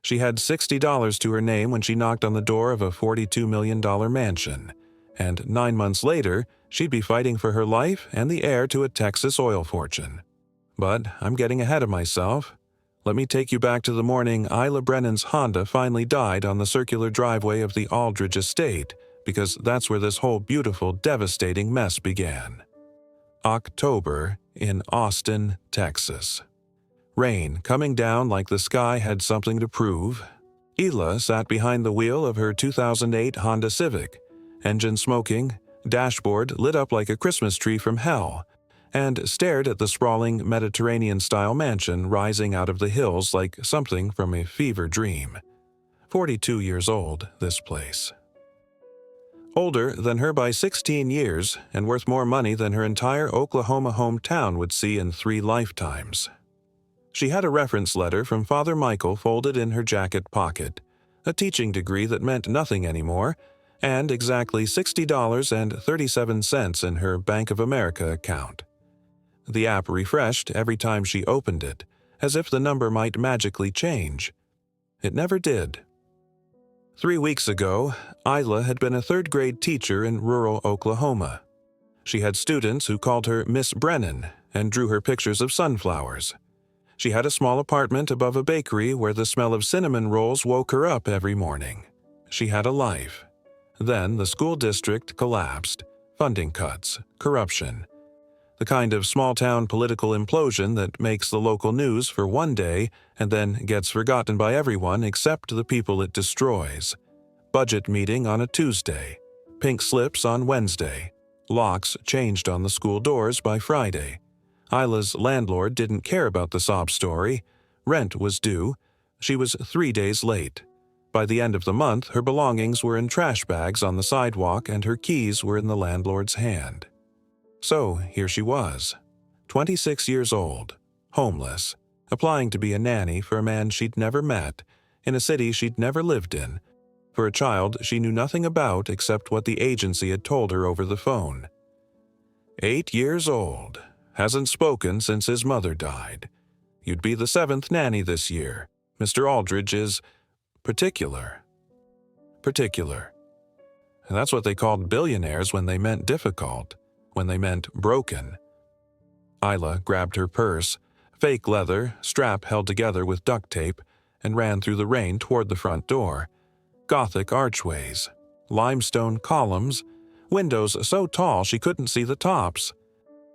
She had $60 to her name when she knocked on the door of a $42 million mansion, and 9 months later, she'd be fighting for her life and the heir to a Texas oil fortune. But I'm getting ahead of myself. Let me take you back to the morning Isla Brennan's Honda finally died on the circular driveway of the Aldridge estate, because that's where this whole beautiful, devastating mess began. October in Austin, Texas. Rain coming down like the sky had something to prove. Isla sat behind the wheel of her 2008 Honda Civic, engine smoking, dashboard lit up like a Christmas tree from hell, and stared at the sprawling Mediterranean-style mansion rising out of the hills like something from a fever dream. 42 years old, this place. Older than her by 16 years and worth more money than her entire Oklahoma hometown would see in 3 lifetimes. She had a reference letter from Father Michael folded in her jacket pocket, a teaching degree that meant nothing anymore, and exactly $60.37 in her Bank of America account. The app refreshed every time she opened it, as if the number might magically change. It never did. 3 weeks ago, Isla had been a 3rd-grade teacher in rural Oklahoma. She had students who called her Miss Brennan and drew her pictures of sunflowers. She had a small apartment above a bakery where the smell of cinnamon rolls woke her up every morning. She had a life. Then the school district collapsed. Funding cuts, corruption. The kind of small-town political implosion that makes the local news for one day and then gets forgotten by everyone except the people it destroys. Budget meeting on a Tuesday. Pink slips on Wednesday. Locks changed on the school doors by Friday. Isla's landlord didn't care about the sob story. Rent was due. She was 3 days late. By the end of the month, her belongings were in trash bags on the sidewalk and her keys were in the landlord's hand. So here she was, 26 years old, homeless, applying to be a nanny for a man she'd never met, in a city she'd never lived in, for a child she knew nothing about except what the agency had told her over the phone. 8 years old, hasn't spoken since his mother died. You'd be the 7th nanny this year. Mr. Aldridge is particular. And that's what they called billionaires when they meant difficult, when they meant broken. Isla grabbed her purse, fake leather, strap held together with duct tape, and ran through the rain toward the front door. Gothic archways, limestone columns, windows so tall she couldn't see the tops.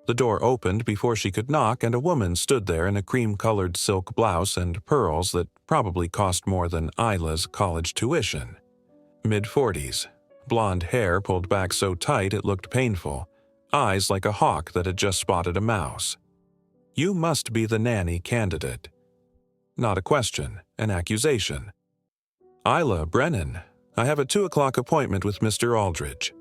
The door opened before she could knock, and a woman stood there in a cream-colored silk blouse and pearls that probably cost more than Isla's college tuition. Mid-40s, blonde hair pulled back so tight it looked painful, eyes like a hawk that had just spotted a mouse. You must be the nanny candidate. Not a question, an accusation. Isla Brennan, I have a 2 o'clock appointment with Mr. Aldridge.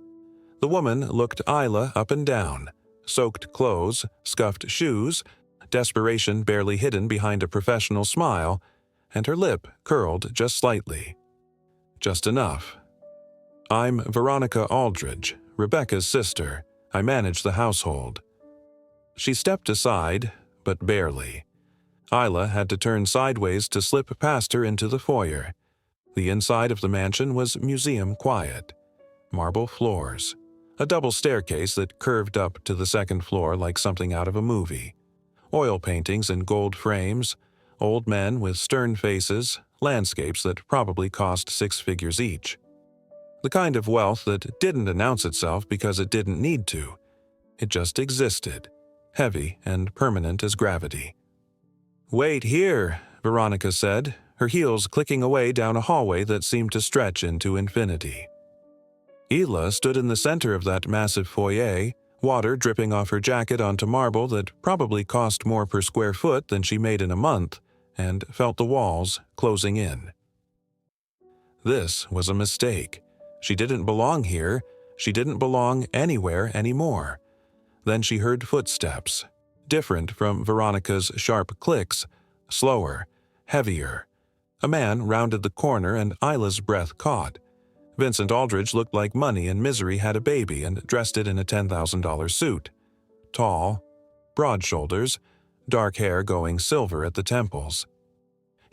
The woman looked Isla up and down. Soaked clothes, scuffed shoes, desperation barely hidden behind a professional smile, and her lip curled just slightly. Just enough. I'm Veronica Aldridge, Rebecca's sister. I manage the household. She stepped aside, but barely. Isla had to turn sideways to slip past her into the foyer. The inside of the mansion was museum quiet. Marble floors. A double staircase that curved up to the 2nd floor like something out of a movie. Oil paintings in gold frames, old men with stern faces, landscapes that probably cost 6 figures each. The kind of wealth that didn't announce itself because it didn't need to. It just existed, heavy and permanent as gravity. "Wait here," Veronica said, her heels clicking away down a hallway that seemed to stretch into infinity. Isla stood in the center of that massive foyer, water dripping off her jacket onto marble that probably cost more per square foot than she made in a month, and felt the walls closing in. This was a mistake. She didn't belong here. She didn't belong anywhere anymore. Then she heard footsteps, different from Veronica's sharp clicks, slower, heavier. A man rounded the corner and Isla's breath caught. Vincent Aldridge looked like money and misery had a baby and dressed it in a $10,000 suit. Tall, broad shoulders, dark hair going silver at the temples.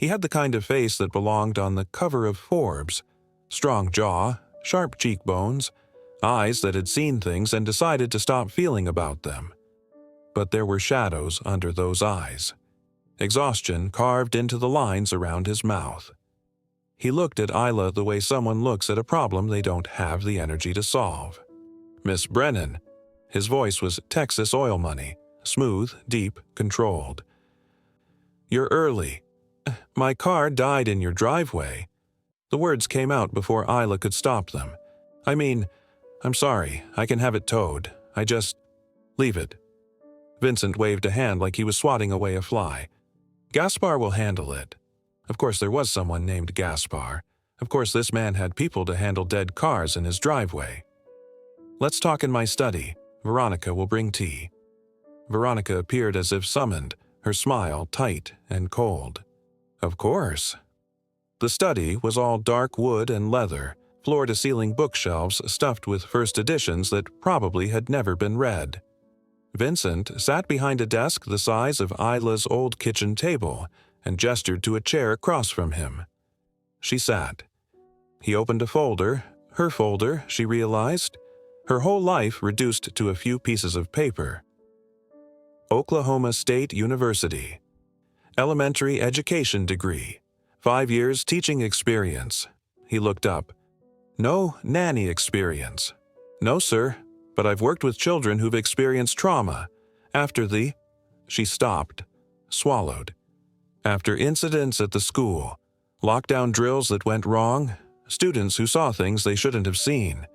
He had the kind of face that belonged on the cover of Forbes. Strong jaw, sharp cheekbones, eyes that had seen things and decided to stop feeling about them. But there were shadows under those eyes. Exhaustion carved into the lines around his mouth. He looked at Isla the way someone looks at a problem they don't have the energy to solve. "Miss Brennan." His voice was Texas oil money, smooth, deep, controlled. "You're early. My car died in your driveway." The words came out before Isla could stop them. I'm sorry, I can have it towed. Leave it." Vincent waved a hand like he was swatting away a fly. "Gaspar will handle it." Of course there was someone named Gaspar. Of course this man had people to handle dead cars in his driveway. "Let's talk in my study. Veronica will bring tea." Veronica appeared as if summoned, her smile tight and cold. "Of course." The study was all dark wood and leather, floor-to-ceiling bookshelves stuffed with first editions that probably had never been read. Vincent sat behind a desk the size of Isla's old kitchen table and gestured to a chair across from him. She sat. He opened a folder, her folder, she realized, her whole life reduced to a few pieces of paper. Oklahoma State University. Elementary education degree. 5 years teaching experience. He looked up. "No nanny experience." "No, sir, but I've worked with children who've experienced trauma. She stopped, swallowed. "After incidents at the school, lockdown drills that went wrong, students who saw things they shouldn't have seen.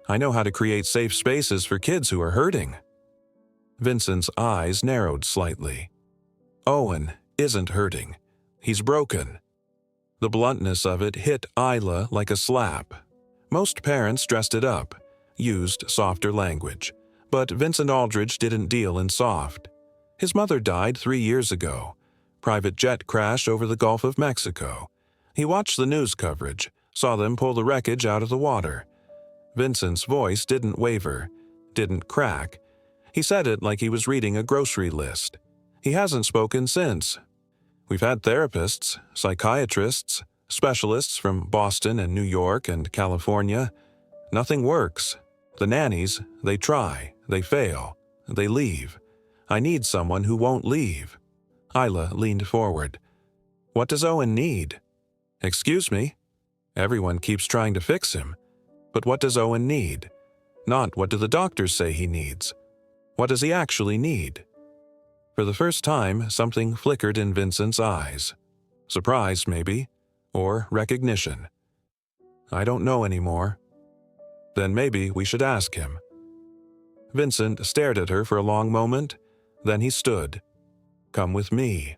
I know how to create safe spaces for kids who are hurting." Vincent's eyes narrowed slightly. "Owen isn't hurting. He's broken." The bluntness of it hit Isla like a slap. Most parents dressed it up, used softer language, but Vincent Aldridge didn't deal in soft. His mother died 3 years ago. Private jet crash over the Gulf of Mexico. He watched the news coverage, saw them pull the wreckage out of the water. Vincent's voice didn't waver, didn't crack. He said it like he was reading a grocery list. He hasn't spoken since. "We've had therapists, psychiatrists, specialists from Boston and New York and California. Nothing works. The nannies, they try, they fail, they leave. I need someone who won't leave." Isla leaned forward. "What does Owen need?" "Excuse me? Everyone keeps trying to fix him. But what does Owen need? Not what do the doctors say he needs. What does he actually need?" For the first time, something flickered in Vincent's eyes. Surprise, maybe, or recognition. "I don't know anymore." "Then maybe we should ask him." Vincent stared at her for a long moment, then he stood. "Come with me."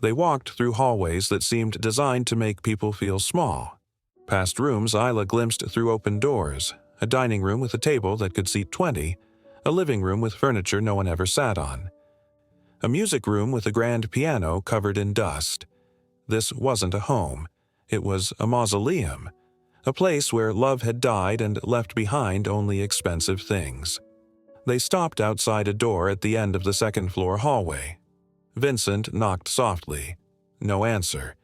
They walked through hallways that seemed designed to make people feel small. Past rooms Isla glimpsed through open doors, a dining room with a table that could seat 20, a living room with furniture no one ever sat on. A music room with a grand piano covered in dust. This wasn't a home. It was a mausoleum, a place where love had died and left behind only expensive things. They stopped outside a door at the end of the second-floor hallway. Vincent knocked softly. No answer.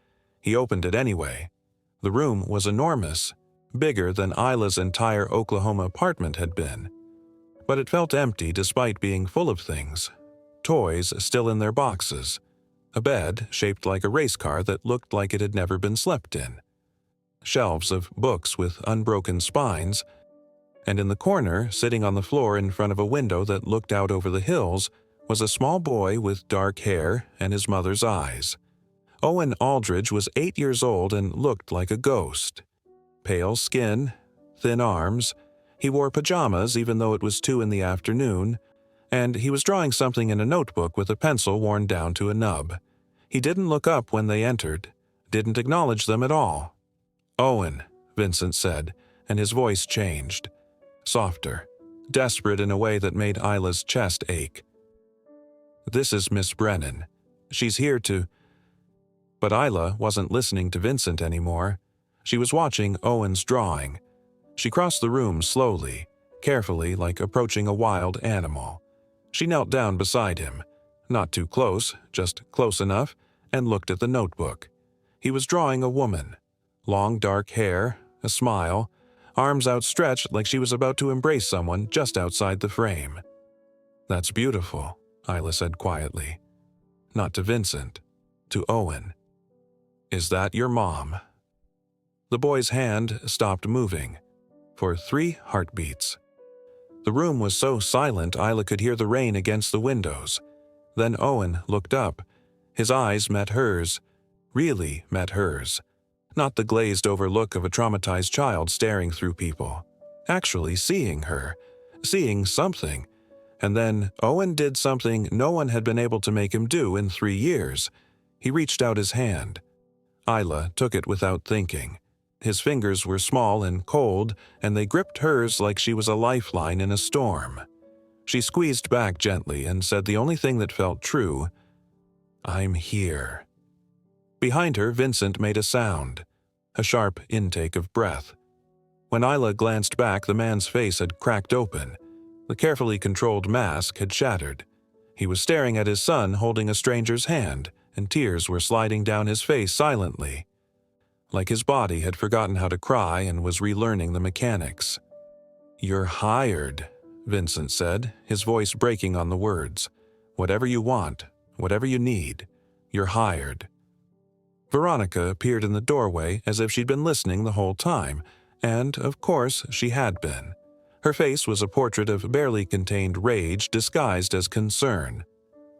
He opened it anyway. The room was enormous, bigger than Isla's entire Oklahoma apartment had been. But it felt empty despite being full of things. Toys still in their boxes. A bed shaped like a race car that looked like it had never been slept in. Shelves of books with unbroken spines, and in the corner, sitting on the floor in front of a window that looked out over the hills, was a small boy with dark hair and his mother's eyes. Owen Aldridge was 8 years old and looked like a ghost. Pale skin, thin arms. He wore pajamas even though it was 2 in the afternoon, and he was drawing something in a notebook with a pencil worn down to a nub. He didn't look up when they entered, didn't acknowledge them at all. "Owen," Vincent said, and his voice changed. Softer, desperate in a way that made Isla's chest ache. "This is Miss Brennan. She's here to—" But Isla wasn't listening to Vincent anymore. She was watching Owen's drawing. She crossed the room slowly, carefully, like approaching a wild animal. She knelt down beside him, not too close, just close enough, and looked at the notebook. He was drawing a woman. Long dark hair, a smile, arms outstretched like she was about to embrace someone just outside the frame. "That's beautiful," Isla said quietly. Not to Vincent, to Owen. "Is that your mom?" The boy's hand stopped moving, for 3 heartbeats. The room was so silent Isla could hear the rain against the windows. Then Owen looked up. His eyes met hers, really met hers. Not the glazed-over look of a traumatized child staring through people. Actually seeing her, seeing something. And then Owen did something no one had been able to make him do in 3 years. He reached out his hand. Isla took it without thinking. His fingers were small and cold, and they gripped hers like she was a lifeline in a storm. She squeezed back gently and said the only thing that felt true, "I'm here." Behind her, Vincent made a sound, a sharp intake of breath. When Isla glanced back, the man's face had cracked open. The carefully controlled mask had shattered. He was staring at his son holding a stranger's hand, and tears were sliding down his face silently. Like his body had forgotten how to cry and was relearning the mechanics. "You're hired," Vincent said, his voice breaking on the words. "Whatever you want, whatever you need, you're hired." Veronica appeared in the doorway as if she'd been listening the whole time, and, of course, she had been. Her face was a portrait of barely contained rage disguised as concern.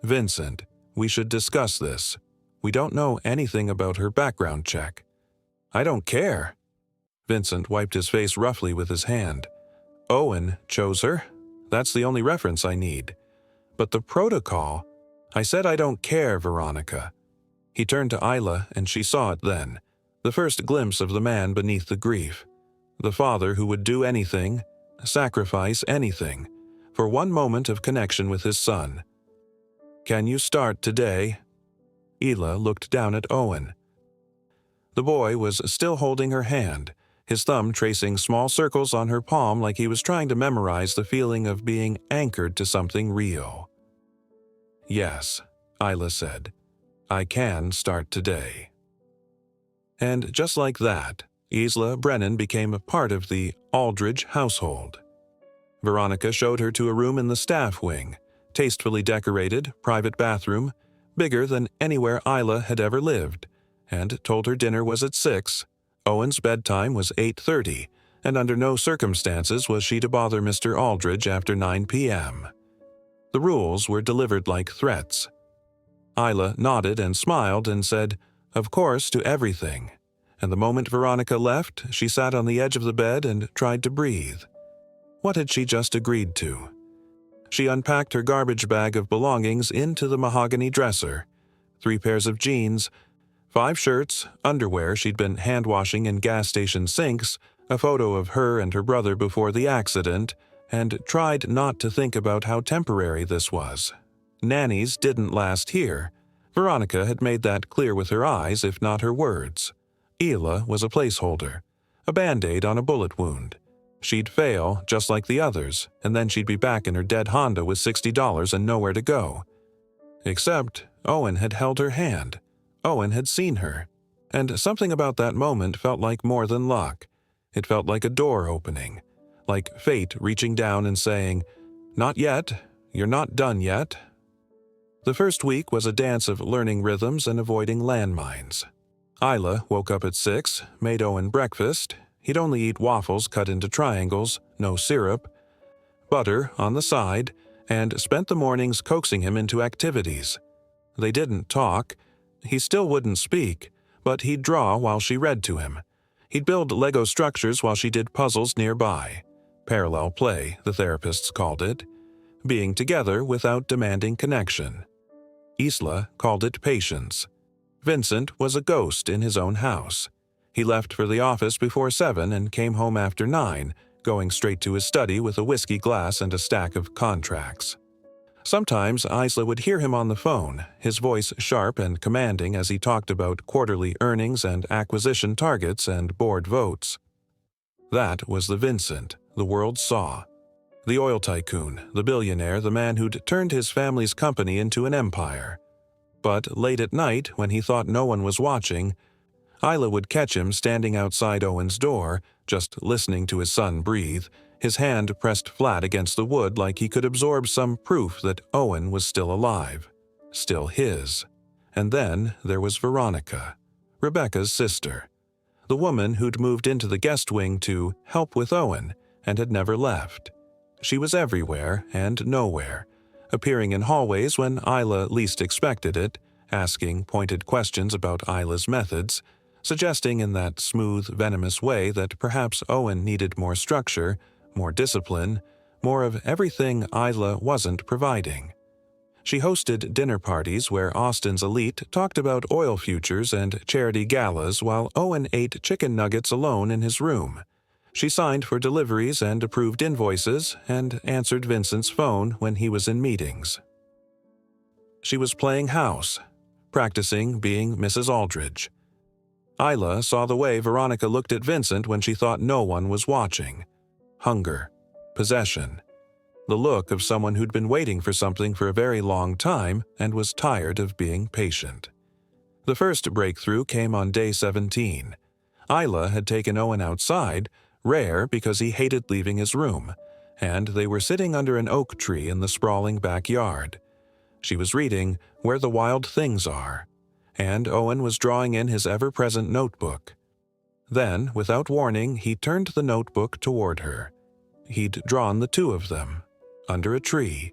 "Vincent, we should discuss this. We don't know anything about her background check." "I don't care." Vincent wiped his face roughly with his hand. "Owen chose her. That's the only reference I need. But the protocol—" "I said I don't care, Veronica." He turned to Isla, and she saw it then, the first glimpse of the man beneath the grief. The father who would do anything, sacrifice anything, for one moment of connection with his son. "Can you start today?" Isla looked down at Owen. The boy was still holding her hand, his thumb tracing small circles on her palm like he was trying to memorize the feeling of being anchored to something real. "Yes," Isla said. "I can start today." And just like that, Isla Brennan became a part of the Aldridge household. Veronica showed her to a room in the staff wing, tastefully decorated, private bathroom, bigger than anywhere Isla had ever lived, and told her dinner was at 6, Owen's bedtime was 8:30, and under no circumstances was she to bother Mr. Aldridge after 9 p.m. The rules were delivered like threats. Isla nodded and smiled and said, "Of course," to everything. And the moment Veronica left, she sat on the edge of the bed and tried to breathe. What had she just agreed to? She unpacked her garbage bag of belongings into the mahogany dresser. 3 pairs of jeans, 5 shirts, underwear she'd been hand-washing in gas station sinks, a photo of her and her brother before the accident, and tried not to think about how temporary this was. Nannies didn't last here. Veronica had made that clear with her eyes, if not her words. Isla was a placeholder, a Band-Aid on a bullet wound. She'd fail, just like the others, and then she'd be back in her dead Honda with $60 and nowhere to go. Except Owen had held her hand. Owen had seen her. And something about that moment felt like more than luck. It felt like a door opening, like fate reaching down and saying, "Not yet, you're not done yet." The first week was a dance of learning rhythms and avoiding landmines. Isla woke up at 6, made Owen breakfast. He'd only eat waffles cut into triangles, no syrup, butter on the side, and spent the mornings coaxing him into activities. They didn't talk. He still wouldn't speak, but he'd draw while she read to him. He'd build Lego structures while she did puzzles nearby. Parallel play, the therapists called it. Being together without demanding connection. Isla called it patience. Vincent was a ghost in his own house. He left for the office before 7 and came home after 9, going straight to his study with a whiskey glass and a stack of contracts. Sometimes Isla would hear him on the phone, his voice sharp and commanding as he talked about quarterly earnings and acquisition targets and board votes. That was the Vincent the world saw. The oil tycoon, the billionaire, the man who'd turned his family's company into an empire. But late at night, when he thought no one was watching, Isla would catch him standing outside Owen's door, just listening to his son breathe, his hand pressed flat against the wood like he could absorb some proof that Owen was still alive, still his. And then there was Veronica, Rebecca's sister, the woman who'd moved into the guest wing to help with Owen and had never left. She was everywhere and nowhere, appearing in hallways when Isla least expected it, asking pointed questions about Isla's methods, suggesting in that smooth, venomous way that perhaps Owen needed more structure, more discipline, more of everything Isla wasn't providing. She hosted dinner parties where Austin's elite talked about oil futures and charity galas while Owen ate chicken nuggets alone in his room. She signed for deliveries and approved invoices and answered Vincent's phone when he was in meetings. She was playing house, practicing being Mrs. Aldridge. Isla saw the way Veronica looked at Vincent when she thought no one was watching. Hunger, possession, the look of someone who'd been waiting for something for a very long time and was tired of being patient. The first breakthrough came on day 17. Isla had taken Owen outside, rare because he hated leaving his room, and they were sitting under an oak tree in the sprawling backyard. She was reading Where the Wild Things Are, and Owen was drawing in his ever-present notebook. Then, without warning, he turned the notebook toward her. He'd drawn the two of them, under a tree,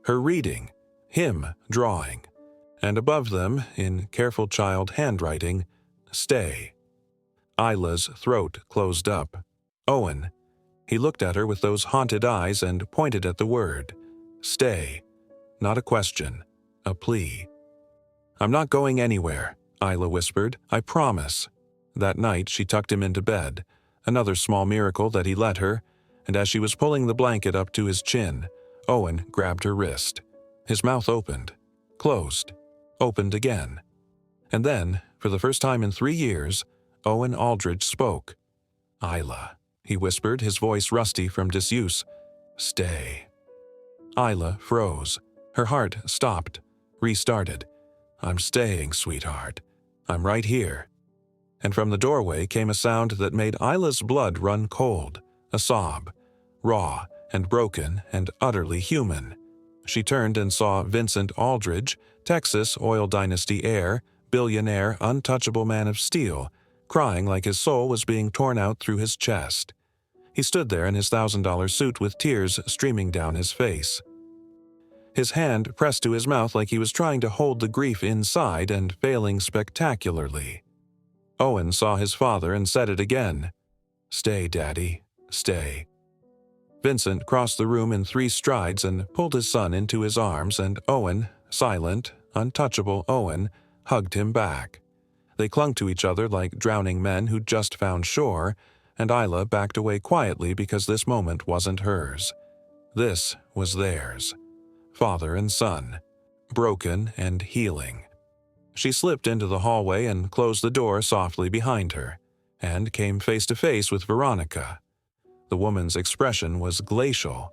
her reading, him drawing, and above them, in careful child handwriting, "Stay." Isla's throat closed up. Owen. He looked at her with those haunted eyes and pointed at the word, "Stay." Not a question, a plea. "I'm not going anywhere," Isla whispered. "I promise." That night she tucked him into bed, another small miracle that he let her, and as she was pulling the blanket up to his chin, Owen grabbed her wrist. His mouth opened, closed, opened again. And then, for the first time in 3 years, Owen Aldridge spoke. "Isla," he whispered, his voice rusty from disuse. "Stay." Isla froze. Her heart stopped, restarted. "I'm staying, sweetheart. I'm right here." And from the doorway came a sound that made Isla's blood run cold, a sob, raw and broken and utterly human. She turned and saw Vincent Aldridge, Texas oil dynasty heir, billionaire, untouchable man of steel, crying like his soul was being torn out through his chest. He stood there in his $1,000 suit with tears streaming down his face. His hand pressed to his mouth like he was trying to hold the grief inside and failing spectacularly. Owen saw his father and said it again. "Stay, Daddy, stay." Vincent crossed the room in 3 strides and pulled his son into his arms, and Owen, silent, untouchable Owen, hugged him back. They clung to each other like drowning men who'd just found shore, and Isla backed away quietly because this moment wasn't hers. This was theirs. Father and son, broken and healing. She slipped into the hallway and closed the door softly behind her, and came face to face with Veronica. The woman's expression was glacial.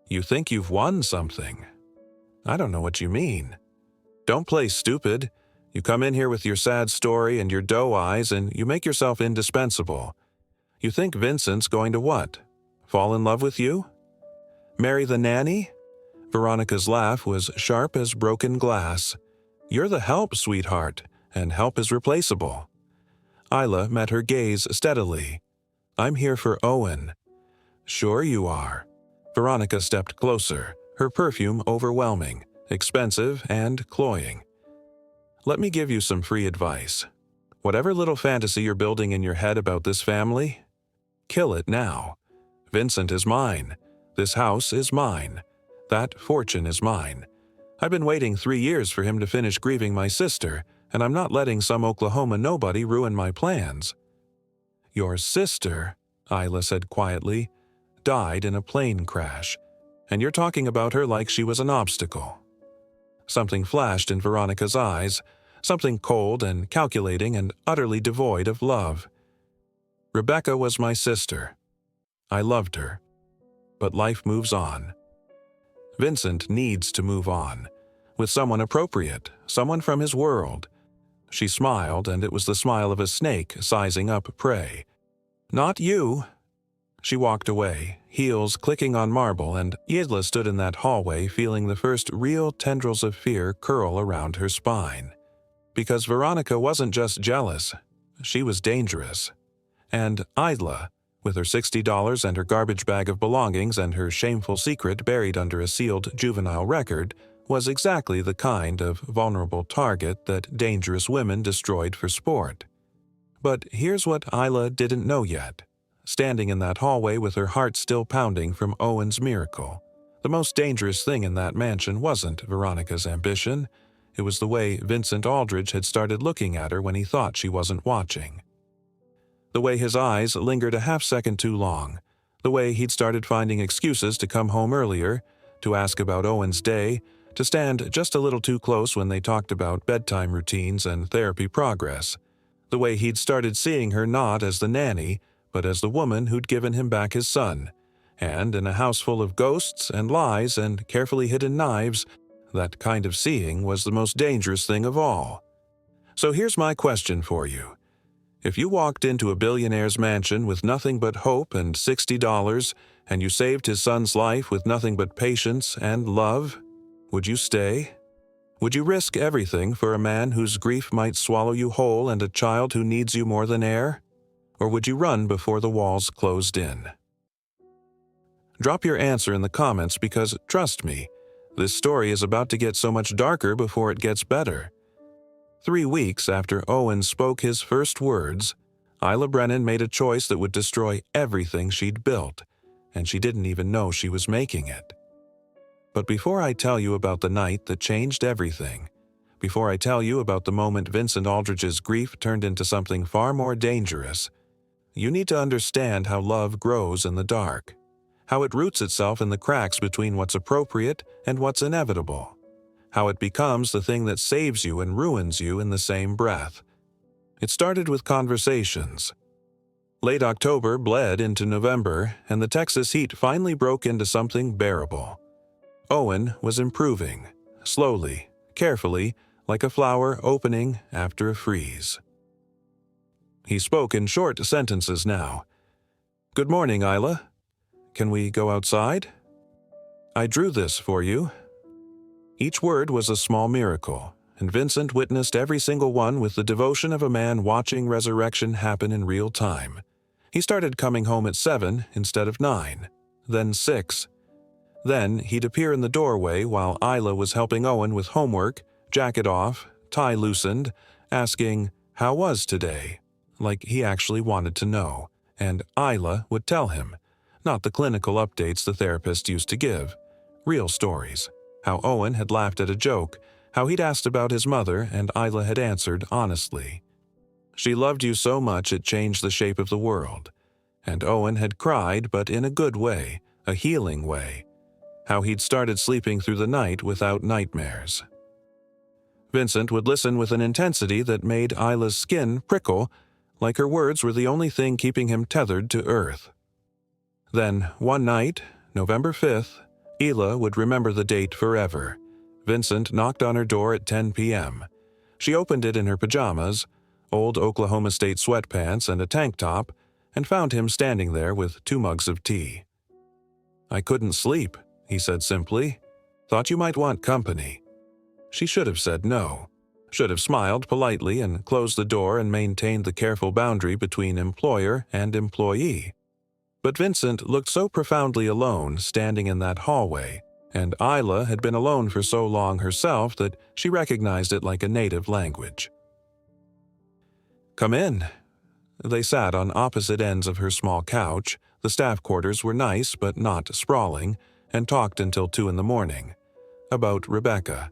"You think you've won something? I don't know what you mean. Don't play stupid. You come in here with your sad story and your doe eyes and you make yourself indispensable. You think Vincent's going to what? Fall in love with you? Marry the nanny?" Veronica's laugh was sharp as broken glass. "You're the help, sweetheart, and help is replaceable." Isla met her gaze steadily. "I'm here for Owen." "Sure you are." Veronica stepped closer, her perfume overwhelming, expensive and cloying. "Let me give you some free advice. Whatever little fantasy you're building in your head about this family, kill it now. Vincent is mine. This house is mine. That fortune is mine. I've been waiting 3 years for him to finish grieving my sister, and I'm not letting some Oklahoma nobody ruin my plans." "Your sister," Isla said quietly, "died in a plane crash, and you're talking about her like she was an obstacle." Something flashed in Veronica's eyes, something cold and calculating and utterly devoid of love. "Rebecca was my sister. I loved her. But life moves on. Vincent needs to move on. with someone appropriate, someone from his world. She smiled, and it was the smile of a snake sizing up prey. "Not you." She walked away, heels clicking on marble, and Isla stood in that hallway feeling the first real tendrils of fear curl around her spine. Because Veronica wasn't just jealous, she was dangerous. And Isla, with her $60 and her garbage bag of belongings and her shameful secret buried under a sealed juvenile record, was exactly the kind of vulnerable target that dangerous women destroyed for sport. But here's what Isla didn't know yet. Standing in that hallway with her heart still pounding from Owen's miracle, the most dangerous thing in that mansion wasn't Veronica's ambition. It was the way Vincent Aldridge had started looking at her when he thought she wasn't watching. The way his eyes lingered a half-second too long. The way he'd started finding excuses to come home earlier, to ask about Owen's day, to stand just a little too close when they talked about bedtime routines and therapy progress. The way he'd started seeing her not as the nanny, but as the woman who'd given him back his son. And in a house full of ghosts and lies and carefully hidden knives, that kind of seeing was the most dangerous thing of all. So here's my question for you. If you walked into a billionaire's mansion with nothing but hope and $60, and you saved his son's life with nothing but patience and love, would you stay? Would you risk everything for a man whose grief might swallow you whole and a child who needs you more than air? Or would you run before the walls closed in? Drop your answer in the comments because, trust me, this story is about to get so much darker before it gets better. 3 weeks after Owen spoke his first words, Isla Brennan made a choice that would destroy everything she'd built, and she didn't even know she was making it. But before I tell you about the night that changed everything, before I tell you about the moment Vincent Aldridge's grief turned into something far more dangerous, you need to understand how love grows in the dark, how it roots itself in the cracks between what's appropriate and what's inevitable, how it becomes the thing that saves you and ruins you in the same breath. It started with conversations. Late October bled into November, and the Texas heat finally broke into something bearable. Owen was improving, slowly, carefully, like a flower opening after a freeze. He spoke in short sentences now. "Good morning, Isla. Can we go outside? I drew this for you." Each word was a small miracle, and Vincent witnessed every single one with the devotion of a man watching resurrection happen in real time. He started coming home at 7 instead of 9, then 6. Then he'd appear in the doorway while Isla was helping Owen with homework, jacket off, tie loosened, asking, "How was today?" like he actually wanted to know, and Isla would tell him, not the clinical updates the therapist used to give, real stories, how Owen had laughed at a joke, how he'd asked about his mother and Isla had answered honestly. She loved you so much it changed the shape of the world, and Owen had cried but in a good way, a healing way, how he'd started sleeping through the night without nightmares. Vincent would listen with an intensity that made Isla's skin prickle, like her words were the only thing keeping him tethered to earth. Then, one night, November 5th, Isla would remember the date forever. Vincent knocked on her door at 10 p.m. She opened it in her pajamas, old Oklahoma State sweatpants and a tank top, and found him standing there with 2 mugs of tea. "I couldn't sleep," he said simply. "Thought you might want company." She should have said no, should have smiled politely and closed the door and maintained the careful boundary between employer and employee. But Vincent looked so profoundly alone standing in that hallway, and Isla had been alone for so long herself that she recognized it like a native language. "Come in." They sat on opposite ends of her small couch. The staff quarters were nice but not sprawling, and talked until 2 in the morning. About Rebecca.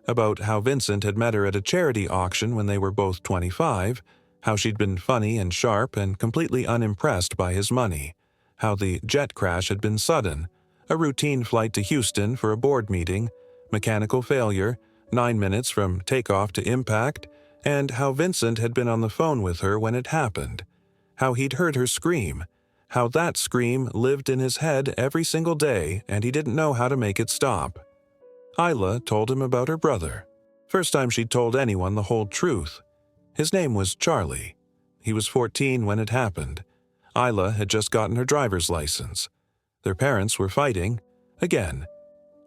About how Vincent had met her at a charity auction when they were both 25, how she'd been funny and sharp and completely unimpressed by his money, how the jet crash had been sudden, a routine flight to Houston for a board meeting, mechanical failure, 9 minutes from takeoff to impact, and how Vincent had been on the phone with her when it happened, how he'd heard her scream, how that scream lived in his head every single day and he didn't know how to make it stop. Isla told him about her brother. First time she'd told anyone the whole truth. His name was Charlie. He was 14 when it happened. Isla had just gotten her driver's license. Their parents were fighting, again,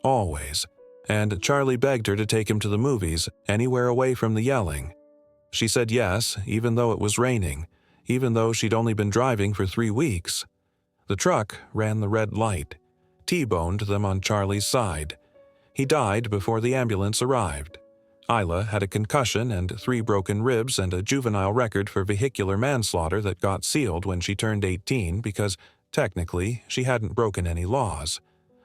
always, and Charlie begged her to take him to the movies, anywhere away from the yelling. She said yes, even though it was raining, even though she'd only been driving for 3 weeks. The truck ran the red light, T-boned them on Charlie's side. He died before the ambulance arrived. Isla had a concussion and 3 broken ribs and a juvenile record for vehicular manslaughter that got sealed when she turned 18 because, technically, she hadn't broken any laws.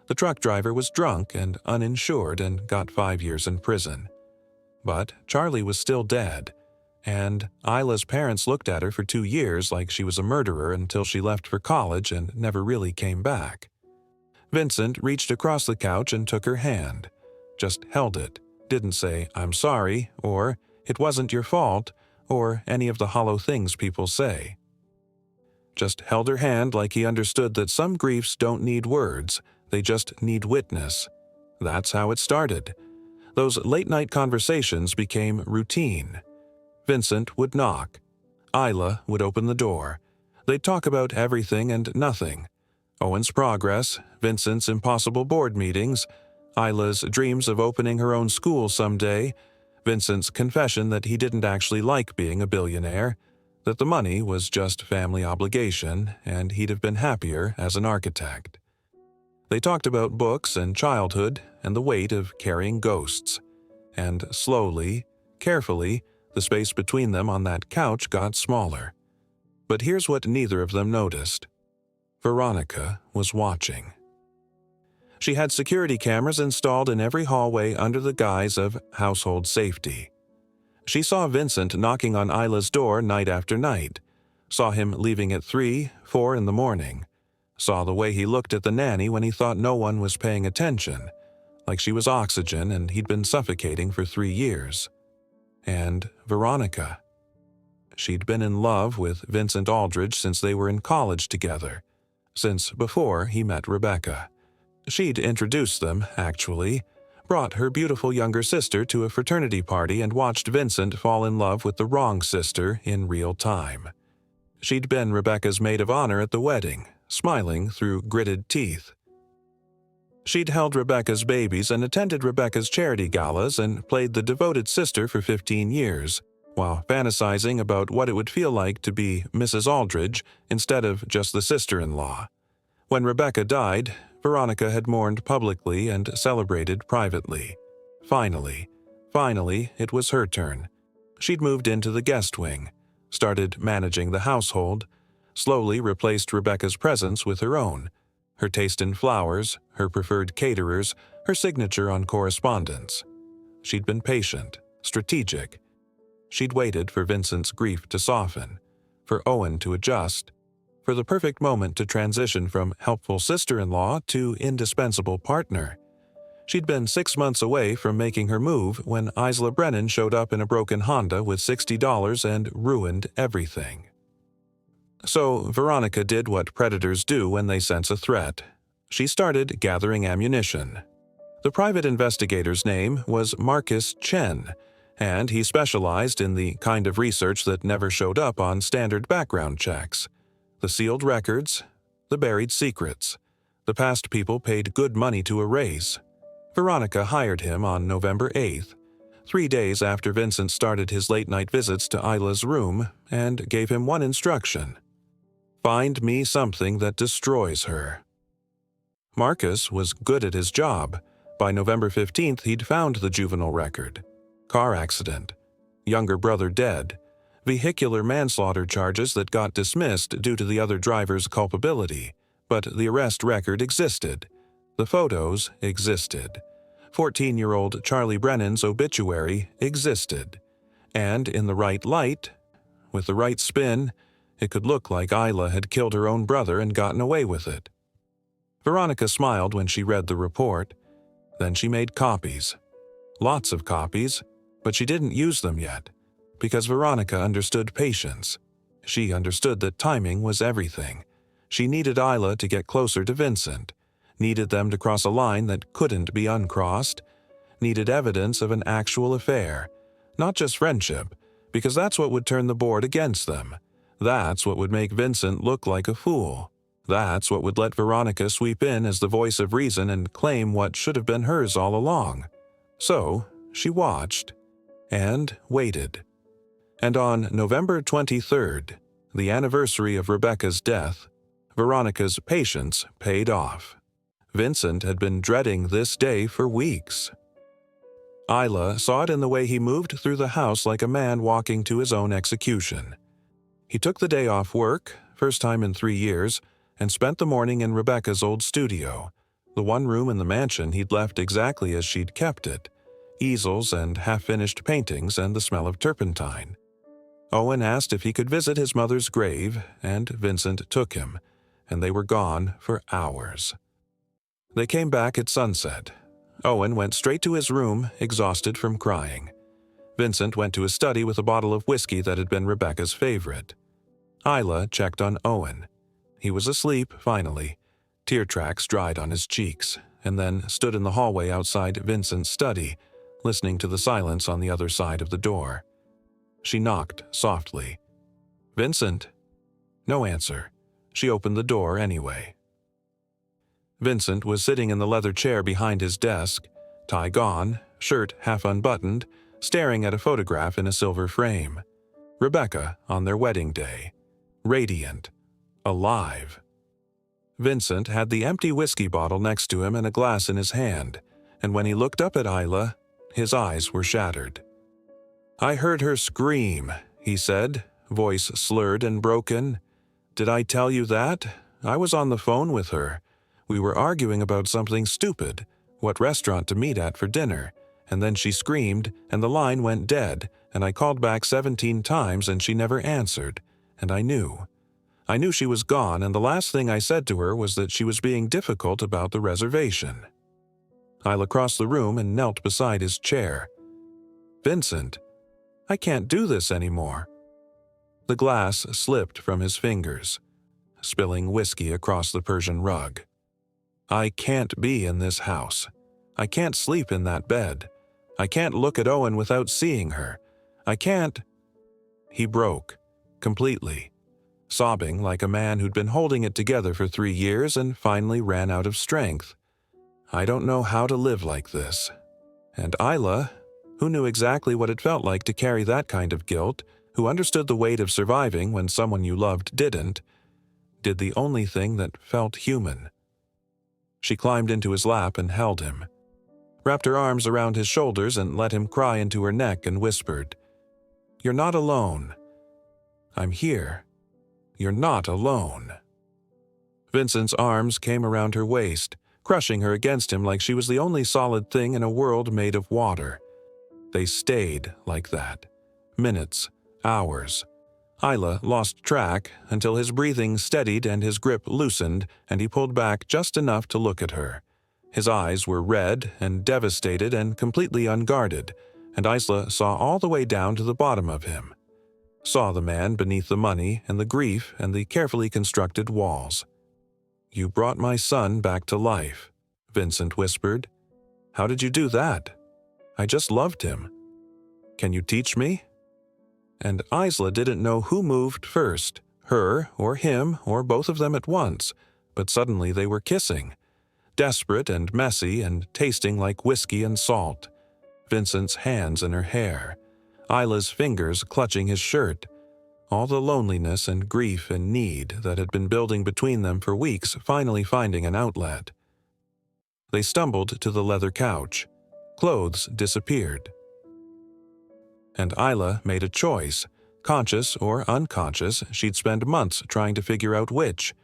The truck driver was drunk and uninsured and got 5 years in prison. But Charlie was still dead, and Isla's parents looked at her for 2 years like she was a murderer until she left for college and never really came back. Vincent reached across the couch and took her hand. Just held it. Didn't say, "I'm sorry," or "It wasn't your fault," or any of the hollow things people say. Just held her hand like he understood that some griefs don't need words, they just need witness. That's how it started. Those late-night conversations became routine. Vincent would knock. Isla would open the door. They'd talk about everything and nothing. Owen's progress, Vincent's impossible board meetings, Isla's dreams of opening her own school someday, Vincent's confession that he didn't actually like being a billionaire, that the money was just family obligation, and he'd have been happier as an architect. They talked about books and childhood and the weight of carrying ghosts. And slowly, carefully, the space between them on that couch got smaller. But here's what neither of them noticed. Veronica was watching. She had security cameras installed in every hallway under the guise of household safety. She saw Vincent knocking on Isla's door night after night, saw him leaving at 3, 4 in the morning, saw the way he looked at the nanny when he thought no one was paying attention, like she was oxygen and he'd been suffocating for 3 years. And Veronica. She'd been in love with Vincent Aldridge since they were in college together, since before he met Rebecca. She'd introduced them, actually, brought her beautiful younger sister to a fraternity party and watched Vincent fall in love with the wrong sister in real time. She'd been Rebecca's maid of honor at the wedding, smiling through gritted teeth. She'd held Rebecca's babies and attended Rebecca's charity galas and played the devoted sister for 15 years, while fantasizing about what it would feel like to be Mrs. Aldridge instead of just the sister-in-law. When Rebecca died, Veronica had mourned publicly and celebrated privately. Finally, it was her turn. She'd moved into the guest wing, started managing the household, slowly replaced Rebecca's presence with her own, her taste in flowers, her preferred caterers, her signature on correspondence. She'd been patient, strategic. She'd waited for Vincent's grief to soften, for Owen to adjust, for the perfect moment to transition from helpful sister-in-law to indispensable partner. She'd been 6 months away from making her move when Isla Brennan showed up in a broken Honda with $60 and ruined everything. So Veronica did what predators do when they sense a threat. She started gathering ammunition. The private investigator's name was Marcus Chen, and he specialized in the kind of research that never showed up on standard background checks. The sealed records, the buried secrets, the past people paid good money to erase. Veronica hired him on November 8th, 3 days after Vincent started his late-night visits to Isla's room, and gave him one instruction: find me something that destroys her. Marcus was good at his job. By November 15th, he'd found the juvenile record. Car accident. Younger brother dead. Vehicular manslaughter charges that got dismissed due to the other driver's culpability, but the arrest record existed. The photos existed. 14-year-old Charlie Brennan's obituary existed. And in the right light, with the right spin, it could look like Isla had killed her own brother and gotten away with it. Veronica smiled when she read the report. Then she made copies. Lots of copies, but she didn't use them yet. Because Veronica understood patience. She understood that timing was everything. She needed Isla to get closer to Vincent, needed them to cross a line that couldn't be uncrossed, needed evidence of an actual affair, not just friendship, because that's what would turn the board against them. That's what would make Vincent look like a fool. That's what would let Veronica sweep in as the voice of reason and claim what should have been hers all along. So, she watched and waited. And on November 23rd, the anniversary of Rebecca's death, Veronica's patience paid off. Vincent had been dreading this day for weeks. Isla saw it in the way he moved through the house like a man walking to his own execution. He took the day off work, first time in 3 years, and spent the morning in Rebecca's old studio, the one room in the mansion he'd left exactly as she'd kept it, easels and half-finished paintings and the smell of turpentine. Owen asked if he could visit his mother's grave, and Vincent took him, and they were gone for hours. They came back at sunset. Owen went straight to his room, exhausted from crying. Vincent went to his study with a bottle of whiskey that had been Rebecca's favorite. Isla checked on Owen. He was asleep, finally. Tear tracks dried on his cheeks, and then stood in the hallway outside Vincent's study, listening to the silence on the other side of the door. She knocked softly. "Vincent?" No answer. She opened the door anyway. Vincent was sitting in the leather chair behind his desk, tie gone, shirt half unbuttoned, staring at a photograph in a silver frame. Rebecca on their wedding day. Radiant. Alive. Vincent had the empty whiskey bottle next to him and a glass in his hand, and when he looked up at Isla, his eyes were shattered. "I heard her scream," he said, voice slurred and broken. "Did I tell you that? I was on the phone with her. We were arguing about something stupid, what restaurant to meet at for dinner, and then she screamed, and the line went dead, and I called back 17 times and she never answered, and I knew. I knew she was gone, and the last thing I said to her was that she was being difficult about the reservation." Isla crossed the room and knelt beside his chair. "Vincent, I can't do this anymore." The glass slipped from his fingers, spilling whiskey across the Persian rug. "I can't be in this house. I can't sleep in that bed. I can't look at Owen without seeing her. I can't—" He broke, completely, sobbing like a man who'd been holding it together for 3 years and finally ran out of strength. "I don't know how to live like this." And Isla, who knew exactly what it felt like to carry that kind of guilt, who understood the weight of surviving when someone you loved didn't, did the only thing that felt human. She climbed into his lap and held him, wrapped her arms around his shoulders and let him cry into her neck and whispered, "You're not alone. I'm here. You're not alone." Vincent's arms came around her waist, crushing her against him like she was the only solid thing in a world made of water. They stayed like that. Minutes, hours. Isla lost track until his breathing steadied and his grip loosened, and he pulled back just enough to look at her. His eyes were red and devastated and completely unguarded, and Isla saw all the way down to the bottom of him. Saw the man beneath the money and the grief and the carefully constructed walls. "You brought my son back to life," Vincent whispered. "How did you do that? I just loved him. Can you teach me?" And Isla didn't know who moved first, her or him or both of them at once, but suddenly they were kissing. Desperate and messy and tasting like whiskey and salt. Vincent's hands in her hair. Isla's fingers clutching his shirt. All the loneliness and grief and need that had been building between them for weeks finally finding an outlet. They stumbled to the leather couch. Clothes disappeared. And Isla made a choice. Conscious or unconscious, she'd spend months trying to figure out which.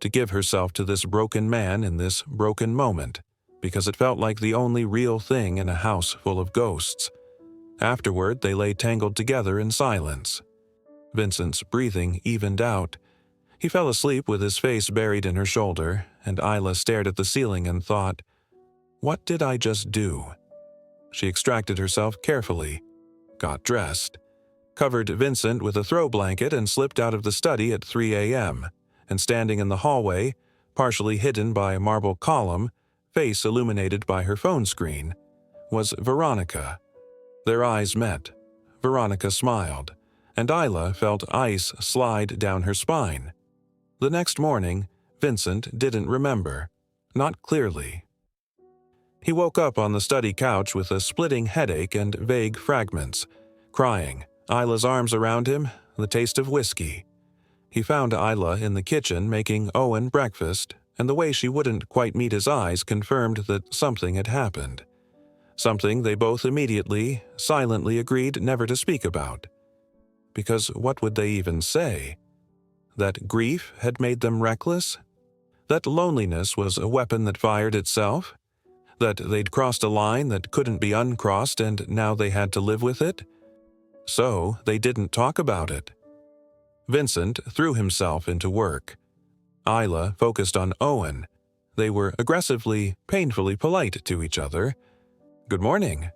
To give herself to this broken man in this broken moment, because it felt like the only real thing in a house full of ghosts. Afterward, they lay tangled together in silence. Vincent's breathing evened out. He fell asleep with his face buried in her shoulder, and Isla stared at the ceiling and thought, "What did I just do?" She extracted herself carefully, got dressed, covered Vincent with a throw blanket and slipped out of the study at 3 a.m., and standing in the hallway, partially hidden by a marble column, face illuminated by her phone screen, was Veronica. Their eyes met. Veronica smiled, and Isla felt ice slide down her spine. The next morning, Vincent didn't remember, not clearly. He woke up on the study couch with a splitting headache and vague fragments, crying, Isla's arms around him, the taste of whiskey. He found Isla in the kitchen making Owen breakfast, and the way she wouldn't quite meet his eyes confirmed that something had happened. Something they both immediately, silently agreed never to speak about. Because what would they even say? That grief had made them reckless? That loneliness was a weapon that fired itself? That they'd crossed a line that couldn't be uncrossed and now they had to live with it? So they didn't talk about it. Vincent threw himself into work. Isla focused on Owen. They were aggressively, painfully polite to each other. Good morning.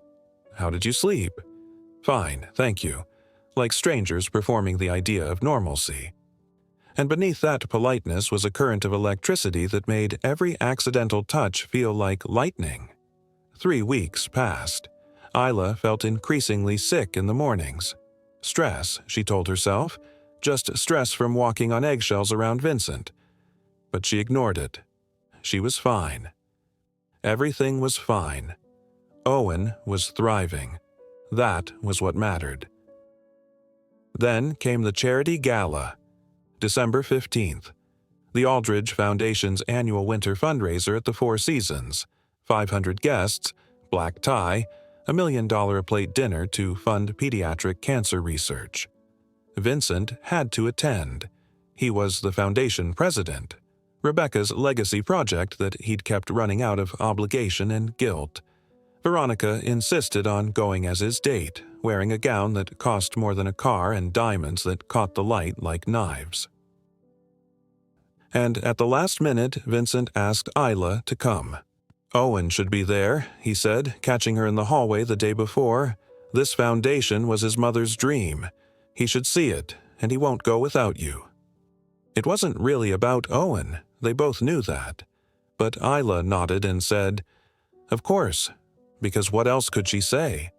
How did you sleep? Fine, thank you. Like strangers performing the idea of normalcy. And beneath that politeness was a current of electricity that made every accidental touch feel like lightning. 3 weeks passed. Isla felt increasingly sick in the mornings. Stress, she told herself, just stress from walking on eggshells around Vincent. But she ignored it. She was fine. Everything was fine. Owen was thriving. That was what mattered. Then came the charity gala. December 15th. The Aldridge Foundation's annual winter fundraiser at the Four Seasons. 500 guests, black tie, $1 million a plate dinner to fund pediatric cancer research. Vincent had to attend. He was the foundation president. Rebecca's legacy project that he'd kept running out of obligation and guilt. Veronica insisted on going as his date, wearing a gown that cost more than a car and diamonds that caught the light like knives. And at the last minute, Vincent asked Isla to come. Owen should be there, he said, catching her in the hallway the day before. This foundation was his mother's dream. He should see it, and he won't go without you. It wasn't really about Owen. They both knew that. But Isla nodded and said, Of course, because what else could she say?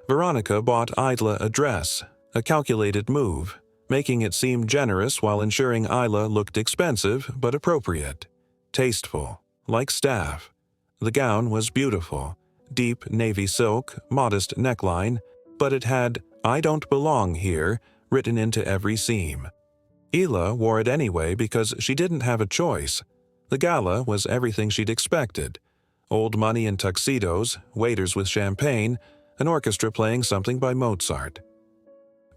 Veronica bought Isla a dress, a calculated move, making it seem generous while ensuring Isla looked expensive but appropriate, tasteful, like staff. The gown was beautiful, deep navy silk, modest neckline, but it had, I don't belong here, written into every seam. Isla wore it anyway because she didn't have a choice. The gala was everything she'd expected. Old money in tuxedos, waiters with champagne, an orchestra playing something by Mozart.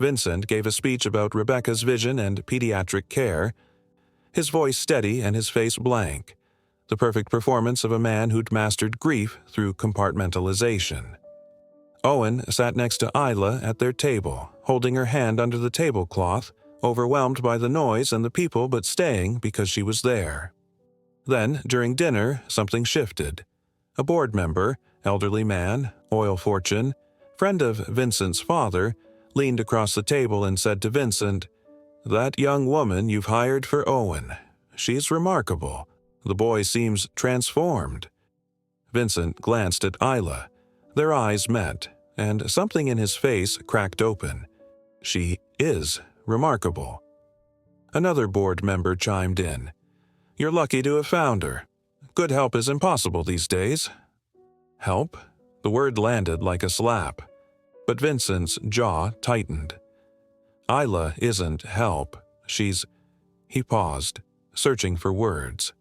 Vincent gave a speech about Rebecca's vision and pediatric care, his voice steady and his face blank, the perfect performance of a man who'd mastered grief through compartmentalization. Owen sat next to Isla at their table, holding her hand under the tablecloth, overwhelmed by the noise and the people but staying because she was there. Then, during dinner, something shifted. A board member, elderly man, oil fortune, friend of Vincent's father, leaned across the table and said to Vincent, That young woman you've hired for Owen. She's remarkable. The boy seems transformed. Vincent glanced at Isla. Their eyes met, and something in his face cracked open. She is remarkable. Another board member chimed in. You're lucky to have found her. Good help is impossible these days. Help? The word landed like a slap. But Vincent's jaw tightened. Isla isn't help. She's... He paused, searching for words.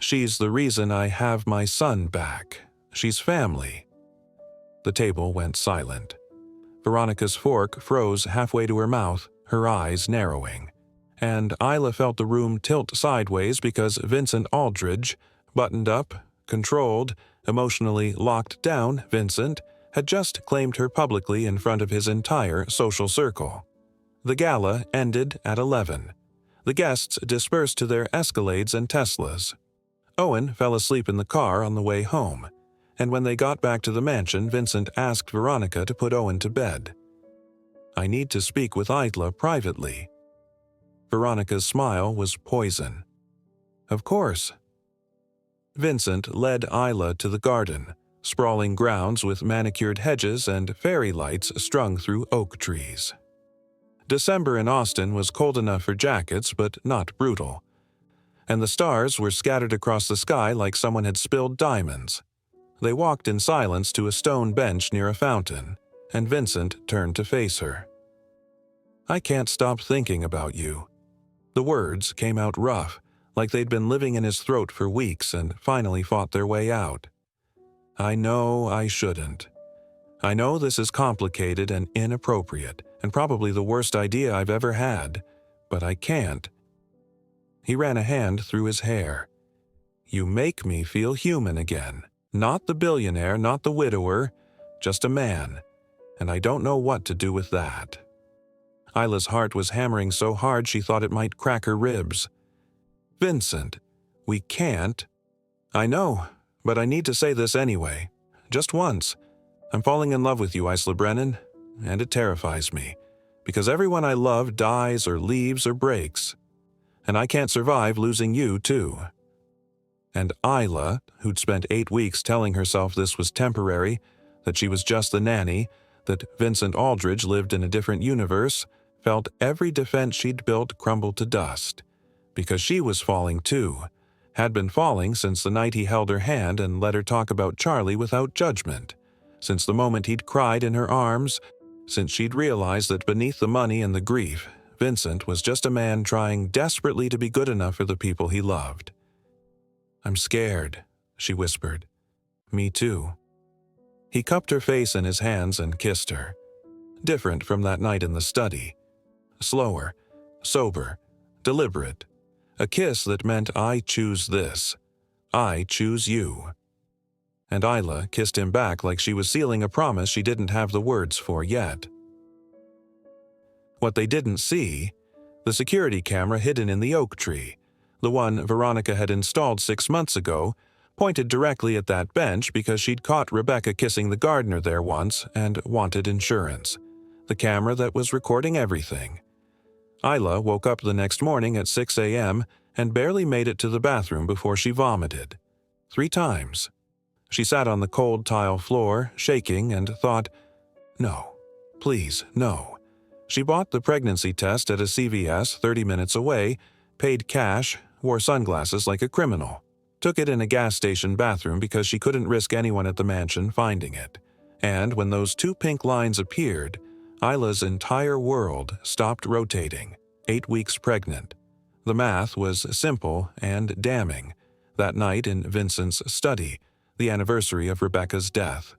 She's the reason I have my son back. She's family. The table went silent. Veronica's fork froze halfway to her mouth, her eyes narrowing. And Isla felt the room tilt sideways because Vincent Aldridge, buttoned up, controlled, emotionally locked down Vincent, had just claimed her publicly in front of his entire social circle. The gala ended at 11. The guests dispersed to their Escalades and Teslas. Owen fell asleep in the car on the way home, and when they got back to the mansion, Vincent asked Veronica to put Owen to bed. I need to speak with Isla privately. Veronica's smile was poison. Of course. Vincent led Isla to the garden, sprawling grounds with manicured hedges and fairy lights strung through oak trees. December in Austin was cold enough for jackets, but not brutal. And the stars were scattered across the sky like someone had spilled diamonds. They walked in silence to a stone bench near a fountain, and Vincent turned to face her. "I can't stop thinking about you." The words came out rough, like they'd been living in his throat for weeks and finally fought their way out. "I know I shouldn't. I know this is complicated and inappropriate, and probably the worst idea I've ever had, but I can't." He ran a hand through his hair. "You make me feel human again. Not the billionaire, not the widower, just a man, and I don't know what to do with that." Isla's heart was hammering so hard she thought it might crack her ribs. "Vincent, we can't." "I know, but I need to say this anyway. Just once. I'm falling in love with you, Isla Brennan, and it terrifies me, because everyone I love dies or leaves or breaks, and I can't survive losing you, too." And Isla, who'd spent 8 weeks telling herself this was temporary, that she was just the nanny, that Vincent Aldridge lived in a different universe, felt every defense she'd built crumble to dust. Because she was falling too, had been falling since the night he held her hand and let her talk about Charlie without judgment, since the moment he'd cried in her arms, since she'd realized that beneath the money and the grief, Vincent was just a man trying desperately to be good enough for the people he loved. "I'm scared," she whispered. "Me too." He cupped her face in his hands and kissed her. Different from that night in the study. Slower, sober, deliberate. A kiss that meant, "I choose this. I choose you." And Isla kissed him back like she was sealing a promise she didn't have the words for yet. What they didn't see, the security camera hidden in the oak tree, the one Veronica had installed 6 months ago, pointed directly at that bench because she'd caught Rebecca kissing the gardener there once and wanted insurance. The camera that was recording everything. Isla woke up the next morning at 6 a.m. and barely made it to the bathroom before she vomited. 3 times. She sat on the cold tile floor, shaking, and thought, "No, please, no." She bought the pregnancy test at a CVS 30 minutes away, paid cash, wore sunglasses like a criminal, took it in a gas station bathroom because she couldn't risk anyone at the mansion finding it. And when those 2 pink lines appeared, Isla's entire world stopped rotating. 8 weeks pregnant. The math was simple and damning. That night in Vincent's study, the anniversary of Rebecca's death.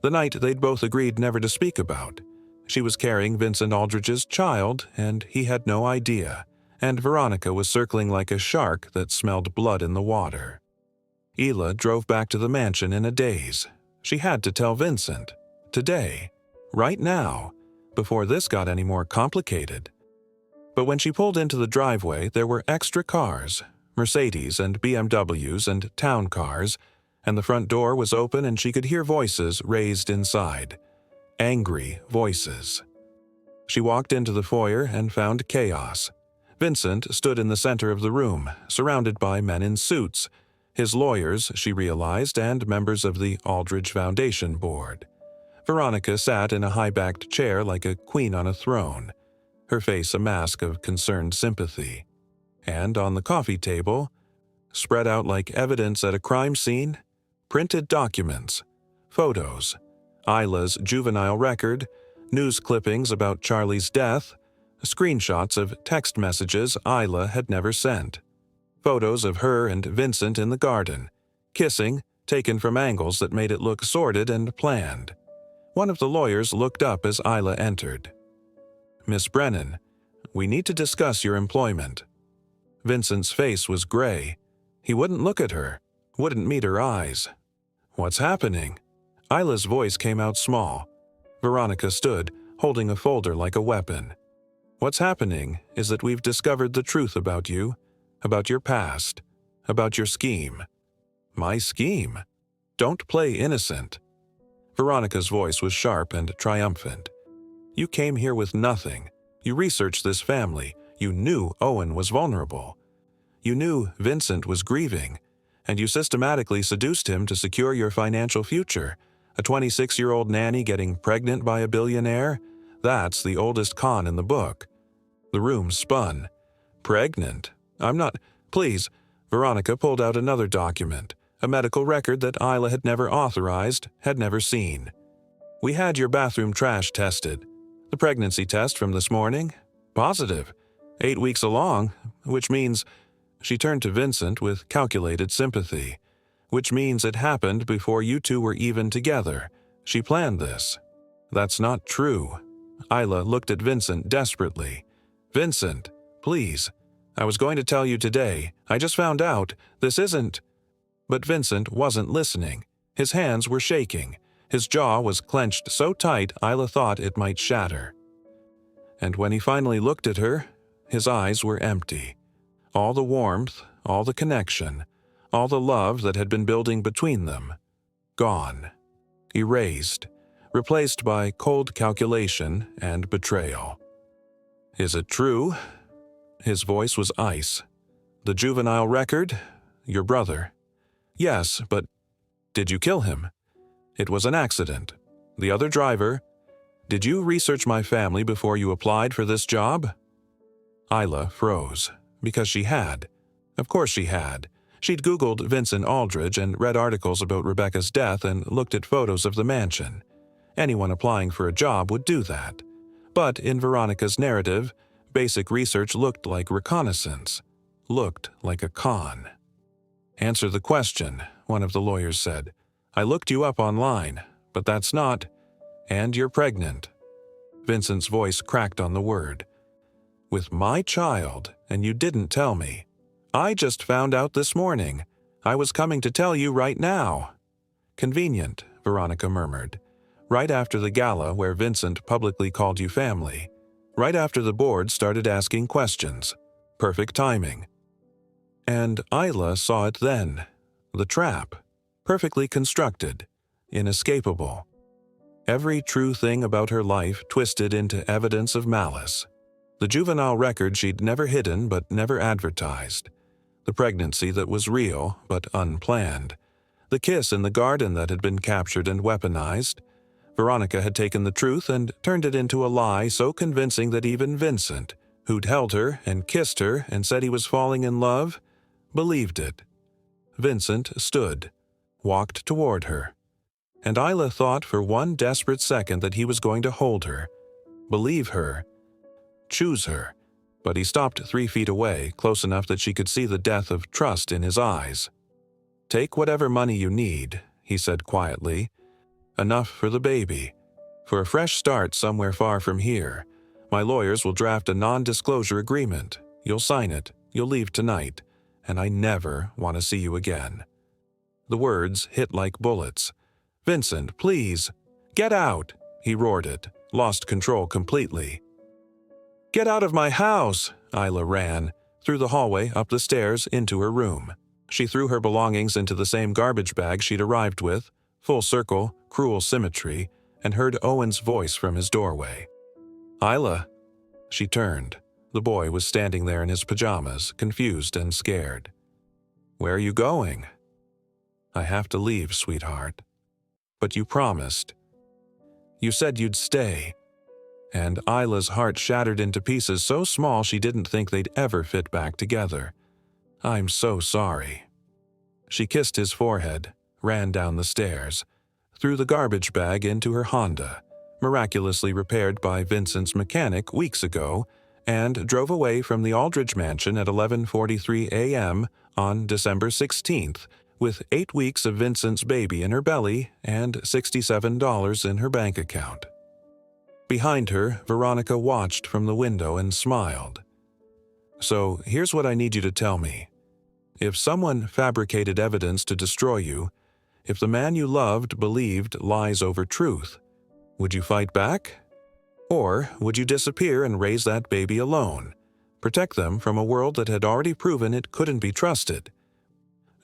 The night they'd both agreed never to speak about. She was carrying Vincent Aldridge's child, and he had no idea, and Veronica was circling like a shark that smelled blood in the water. Isla drove back to the mansion in a daze. She had to tell Vincent. Today. Right now. Before this got any more complicated. But when she pulled into the driveway, there were extra cars, Mercedes and BMWs and town cars, and the front door was open and she could hear voices raised inside. Angry voices. She walked into the foyer and found chaos. Vincent stood in the center of the room, surrounded by men in suits, his lawyers, she realized, and members of the Aldridge Foundation Board. Veronica sat in a high-backed chair like a queen on a throne, her face a mask of concerned sympathy. And on the coffee table, spread out like evidence at a crime scene, printed documents, photos, Isla's juvenile record, news clippings about Charlie's death, screenshots of text messages Isla had never sent, photos of her and Vincent in the garden, kissing, taken from angles that made it look sordid and planned. One of the lawyers looked up as Isla entered. "Miss Brennan, we need to discuss your employment." Vincent's face was gray. He wouldn't look at her, wouldn't meet her eyes. "What's happening?" Isla's voice came out small. Veronica stood, holding a folder like a weapon. "What's happening is that we've discovered the truth about you, about your past, about your scheme." "My scheme? Don't play innocent." Veronica's voice was sharp and triumphant. "You came here with nothing. You researched this family. You knew Owen was vulnerable. You knew Vincent was grieving. and you systematically seduced him to secure your financial future. A 26-year-old nanny getting pregnant by a billionaire? That's the oldest con in the book. The room spun. Pregnant? I'm not… Please. Veronica pulled out another document, a medical record that Isla had never authorized, had never seen. We had your bathroom trash tested. The pregnancy test from this morning? Positive. 8 weeks along, which means… She turned to Vincent with calculated sympathy. Which means it happened before you two were even together. She planned this. That's not true. Isla looked at Vincent desperately. Vincent, please. I was going to tell you today. I just found out. This isn't… But Vincent wasn't listening. His hands were shaking. His jaw was clenched so tight Isla thought it might shatter. And when he finally looked at her, his eyes were empty. All the warmth, all the connection, all the love that had been building between them. Gone. Erased. Replaced by cold calculation and betrayal. Is it true? His voice was ice. The juvenile record? Your brother? Yes, but did you kill him? It was an accident. The other driver? Did you research my family before you applied for this job? Isla froze, because she had. Of course she had. She'd Googled Vincent Aldridge and read articles about Rebecca's death and looked at photos of the mansion. Anyone applying for a job would do that. But in Veronica's narrative, basic research looked like reconnaissance, looked like a con. Answer the question, one of the lawyers said. I looked you up online, but that's not… And you're pregnant. Vincent's voice cracked on the word. With my child, and you didn't tell me. I just found out this morning. I was coming to tell you right now. Convenient, Veronica murmured. Right after the gala where Vincent publicly called you family. Right after the board started asking questions. Perfect timing. And Isla saw it then. The trap. Perfectly constructed. Inescapable. Every true thing about her life twisted into evidence of malice. The juvenile record she'd never hidden but never advertised. The pregnancy that was real but unplanned. The kiss in the garden that had been captured and weaponized. Veronica had taken the truth and turned it into a lie so convincing that even Vincent, who'd held her and kissed her and said he was falling in love, believed it. Vincent stood, walked toward her. And Isla thought for one desperate second that he was going to hold her, believe her, choose her. But he stopped 3 feet away, close enough that she could see the death of trust in his eyes. Take whatever money you need, he said quietly. Enough for the baby. For a fresh start somewhere far from here. My lawyers will draft a non-disclosure agreement. You'll sign it. You'll leave tonight. And I never want to see you again. The words hit like bullets. Vincent, please. Get out, he roared it, lost control completely. Get out of my house, Isla ran, through the hallway, up the stairs, into her room. She threw her belongings into the same garbage bag she'd arrived with, full circle, cruel symmetry, and heard Owen's voice from his doorway. Isla. She turned. The boy was standing there in his pajamas, confused and scared. Where are you going? I have to leave, sweetheart. But you promised. You said you'd stay. And Isla's heart shattered into pieces so small she didn't think they'd ever fit back together. I'm so sorry. She kissed his forehead, ran down the stairs, threw the garbage bag into her Honda, miraculously repaired by Vincent's mechanic weeks ago, and drove away from the Aldridge mansion at 11:43 a.m. on December 16th, with 8 weeks of Vincent's baby in her belly and $67 in her bank account. Behind her, Veronica watched from the window and smiled. So here's what I need you to tell me. If someone fabricated evidence to destroy you, if the man you loved believed lies over truth, would you fight back? Or would you disappear and raise that baby alone, protect them from a world that had already proven it couldn't be trusted?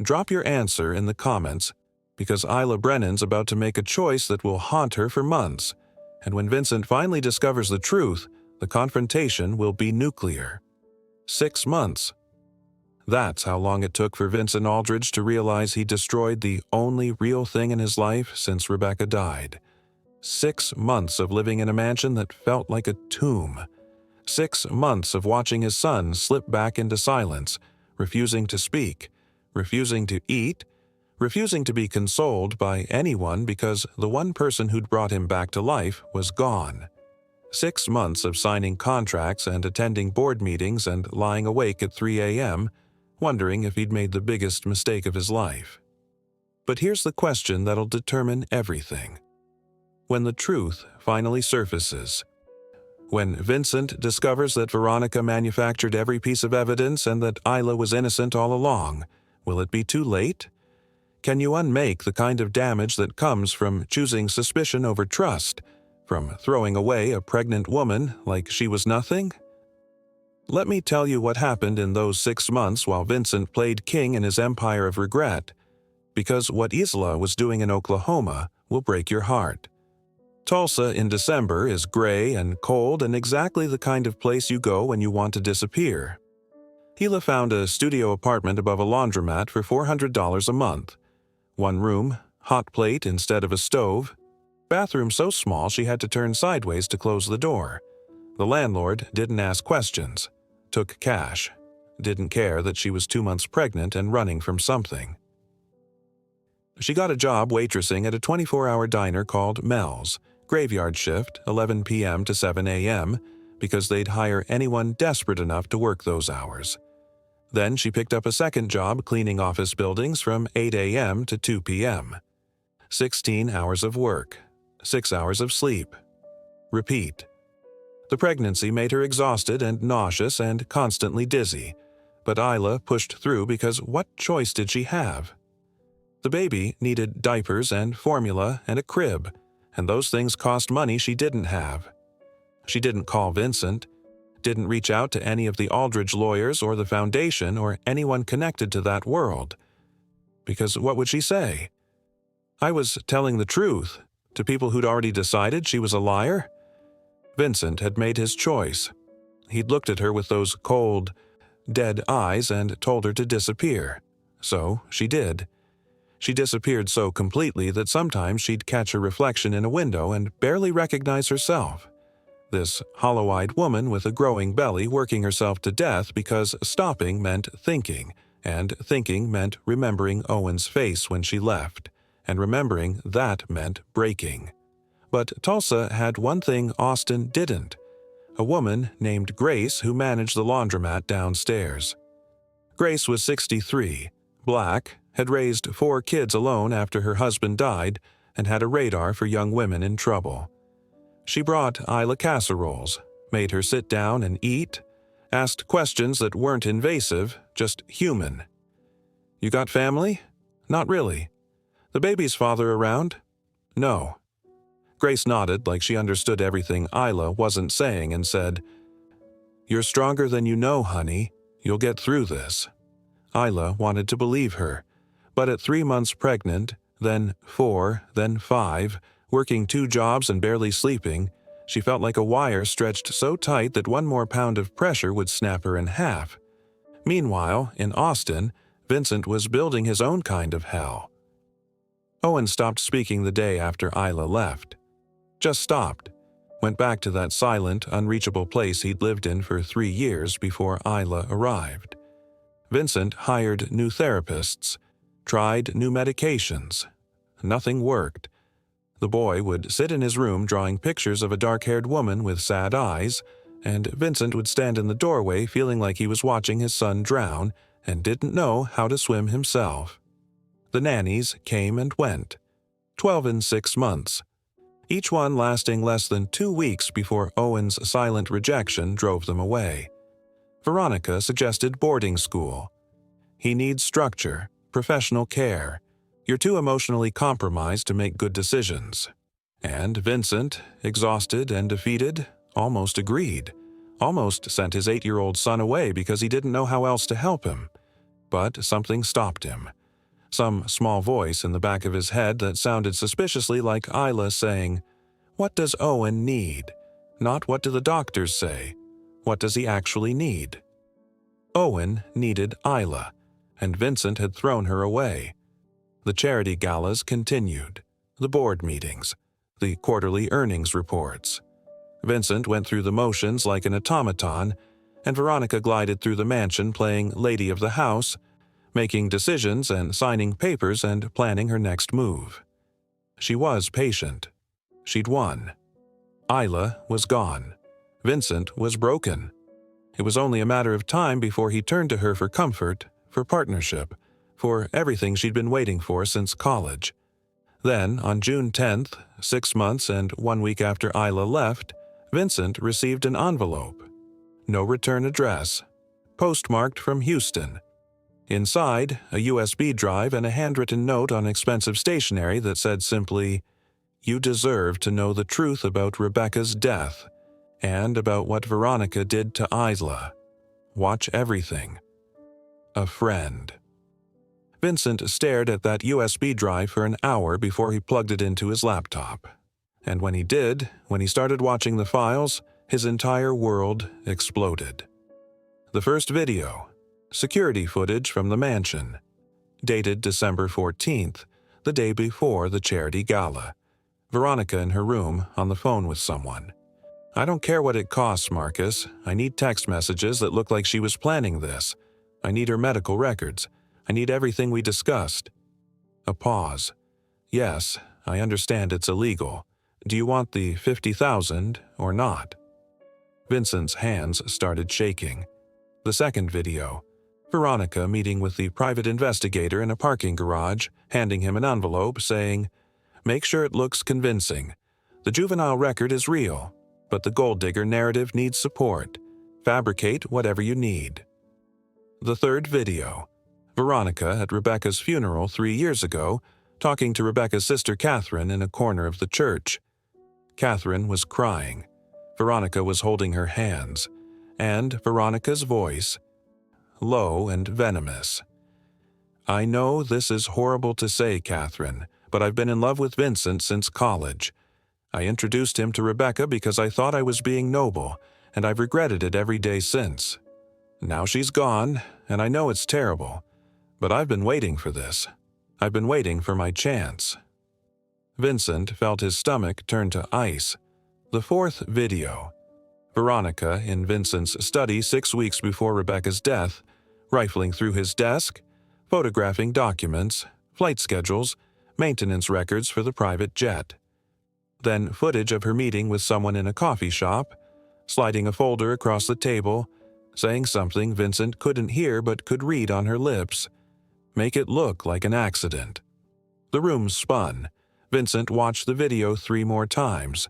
Drop your answer in the comments, because Isla Brennan's about to make a choice that will haunt her for months, and when Vincent finally discovers the truth, the confrontation will be nuclear. 6 months. That's how long it took for Vincent Aldridge to realize he destroyed the only real thing in his life since Rebecca died. 6 months of living in a mansion that felt like a tomb. 6 months of watching his son slip back into silence, refusing to speak, refusing to eat, refusing to be consoled by anyone because the one person who'd brought him back to life was gone. 6 months of signing contracts and attending board meetings and lying awake at 3 a.m., wondering if he'd made the biggest mistake of his life. But here's the question that'll determine everything. When the truth finally surfaces, when Vincent discovers that Veronica manufactured every piece of evidence and that Isla was innocent all along, will it be too late? Can you unmake the kind of damage that comes from choosing suspicion over trust, from throwing away a pregnant woman like she was nothing? Let me tell you what happened in those 6 months while Vincent played king in his empire of regret, because what Isla was doing in Oklahoma will break your heart. Tulsa in December is gray and cold and exactly the kind of place you go when you want to disappear. Hila found a studio apartment above a laundromat for $400 a month. 1 room, hot plate instead of a stove, bathroom so small she had to turn sideways to close the door. The landlord didn't ask questions, took cash, didn't care that she was 2 months pregnant and running from something. She got a job waitressing at a 24-hour diner called Mel's, graveyard shift, 11 p.m. to 7 a.m., because they'd hire anyone desperate enough to work those hours. Then she picked up a second job cleaning office buildings from 8 a.m. to 2 p.m. 16 hours of work, 6 hours of sleep. Repeat. The pregnancy made her exhausted and nauseous and constantly dizzy, but Isla pushed through because what choice did she have? The baby needed diapers and formula and a crib, and those things cost money she didn't have. She didn't call Vincent, didn't reach out to any of the Aldridge lawyers or the foundation or anyone connected to that world. Because what would she say? I was telling the truth to people who'd already decided she was a liar? Vincent had made his choice. He'd looked at her with those cold, dead eyes and told her to disappear. So she did. She disappeared so completely that sometimes she'd catch her reflection in a window and barely recognize herself. This hollow-eyed woman with a growing belly working herself to death because stopping meant thinking, and thinking meant remembering Owen's face when she left, and remembering that meant breaking. But Tulsa had one thing Austin didn't: a woman named Grace who managed the laundromat downstairs. Grace was 63, black, had raised 4 kids alone after her husband died, and had a radar for young women in trouble. She brought Isla casseroles, made her sit down and eat, asked questions that weren't invasive, just human. You got family? Not really. The baby's father around? No. Grace nodded like she understood everything Isla wasn't saying and said, You're stronger than you know, honey. You'll get through this. Isla wanted to believe her. But at 3 months pregnant, then 4, then 5, working 2 jobs and barely sleeping, she felt like a wire stretched so tight that 1 more pound of pressure would snap her in half. Meanwhile, in Austin, Vincent was building his own kind of hell. Owen stopped speaking the day after Isla left. Just stopped. Went back to that silent, unreachable place he'd lived in for 3 years before Isla arrived. Vincent hired new therapists, tried new medications. Nothing worked. The boy would sit in his room drawing pictures of a dark-haired woman with sad eyes, and Vincent would stand in the doorway feeling like he was watching his son drown and didn't know how to swim himself. The nannies came and went, 12 in 6 months, each one lasting less than 2 weeks before Owen's silent rejection drove them away. Veronica suggested boarding school. He needs structure, professional care. You're too emotionally compromised to make good decisions. And Vincent, exhausted and defeated, almost agreed. Almost sent his 8-year-old son away because he didn't know how else to help him. But something stopped him. Some small voice in the back of his head that sounded suspiciously like Isla saying, What does Owen need? Not what do the doctors say. What does he actually need? Owen needed Isla, and Vincent had thrown her away. The charity galas continued, the board meetings, the quarterly earnings reports. Vincent went through the motions like an automaton, and Veronica glided through the mansion playing lady of the house, making decisions and signing papers and planning her next move. She was patient. She'd won. Isla was gone. Vincent was broken. It was only a matter of time before he turned to her for comfort, for partnership, for everything she'd been waiting for since college. Then, on June 10th, 6 months and 1 week after Isla left, Vincent received an envelope. No return address. Postmarked from Houston. Inside, a USB drive and a handwritten note on expensive stationery that said simply, "You deserve to know the truth about Rebecca's death and about what Veronica did to Isla. Watch everything. A friend." Vincent stared at that USB drive for an hour before he plugged it into his laptop. And when he did, when he started watching the files, his entire world exploded. The first video, security footage from the mansion, dated December 14th, the day before the charity gala. Veronica in her room on the phone with someone. "I don't care what it costs, Marcus. I need text messages that look like she was planning this. I need her medical records. I need everything we discussed." A pause. "Yes, I understand it's illegal. Do you want the 50,000 or not?" Vincent's hands started shaking. The second video. Veronica meeting with the private investigator in a parking garage, handing him an envelope saying, "Make sure it looks convincing. The juvenile record is real, but the gold digger narrative needs support. Fabricate whatever you need." The third video. Veronica at Rebecca's funeral 3 years ago, talking to Rebecca's sister Catherine in a corner of the church. Catherine was crying. Veronica was holding her hands, and Veronica's voice, low and venomous. "I know this is horrible to say, Catherine, but I've been in love with Vincent since college. I introduced him to Rebecca because I thought I was being noble, and I've regretted it every day since. Now she's gone, and I know it's terrible, but I've been waiting for this. I've been waiting for my chance." Vincent felt his stomach turn to ice. The fourth video. Veronica in Vincent's study 6 weeks before Rebecca's death, rifling through his desk, photographing documents, flight schedules, maintenance records for the private jet. Then footage of her meeting with someone in a coffee shop, sliding a folder across the table, saying something Vincent couldn't hear but could read on her lips. Make it look like an accident. The room spun. Vincent watched the video 3 more times,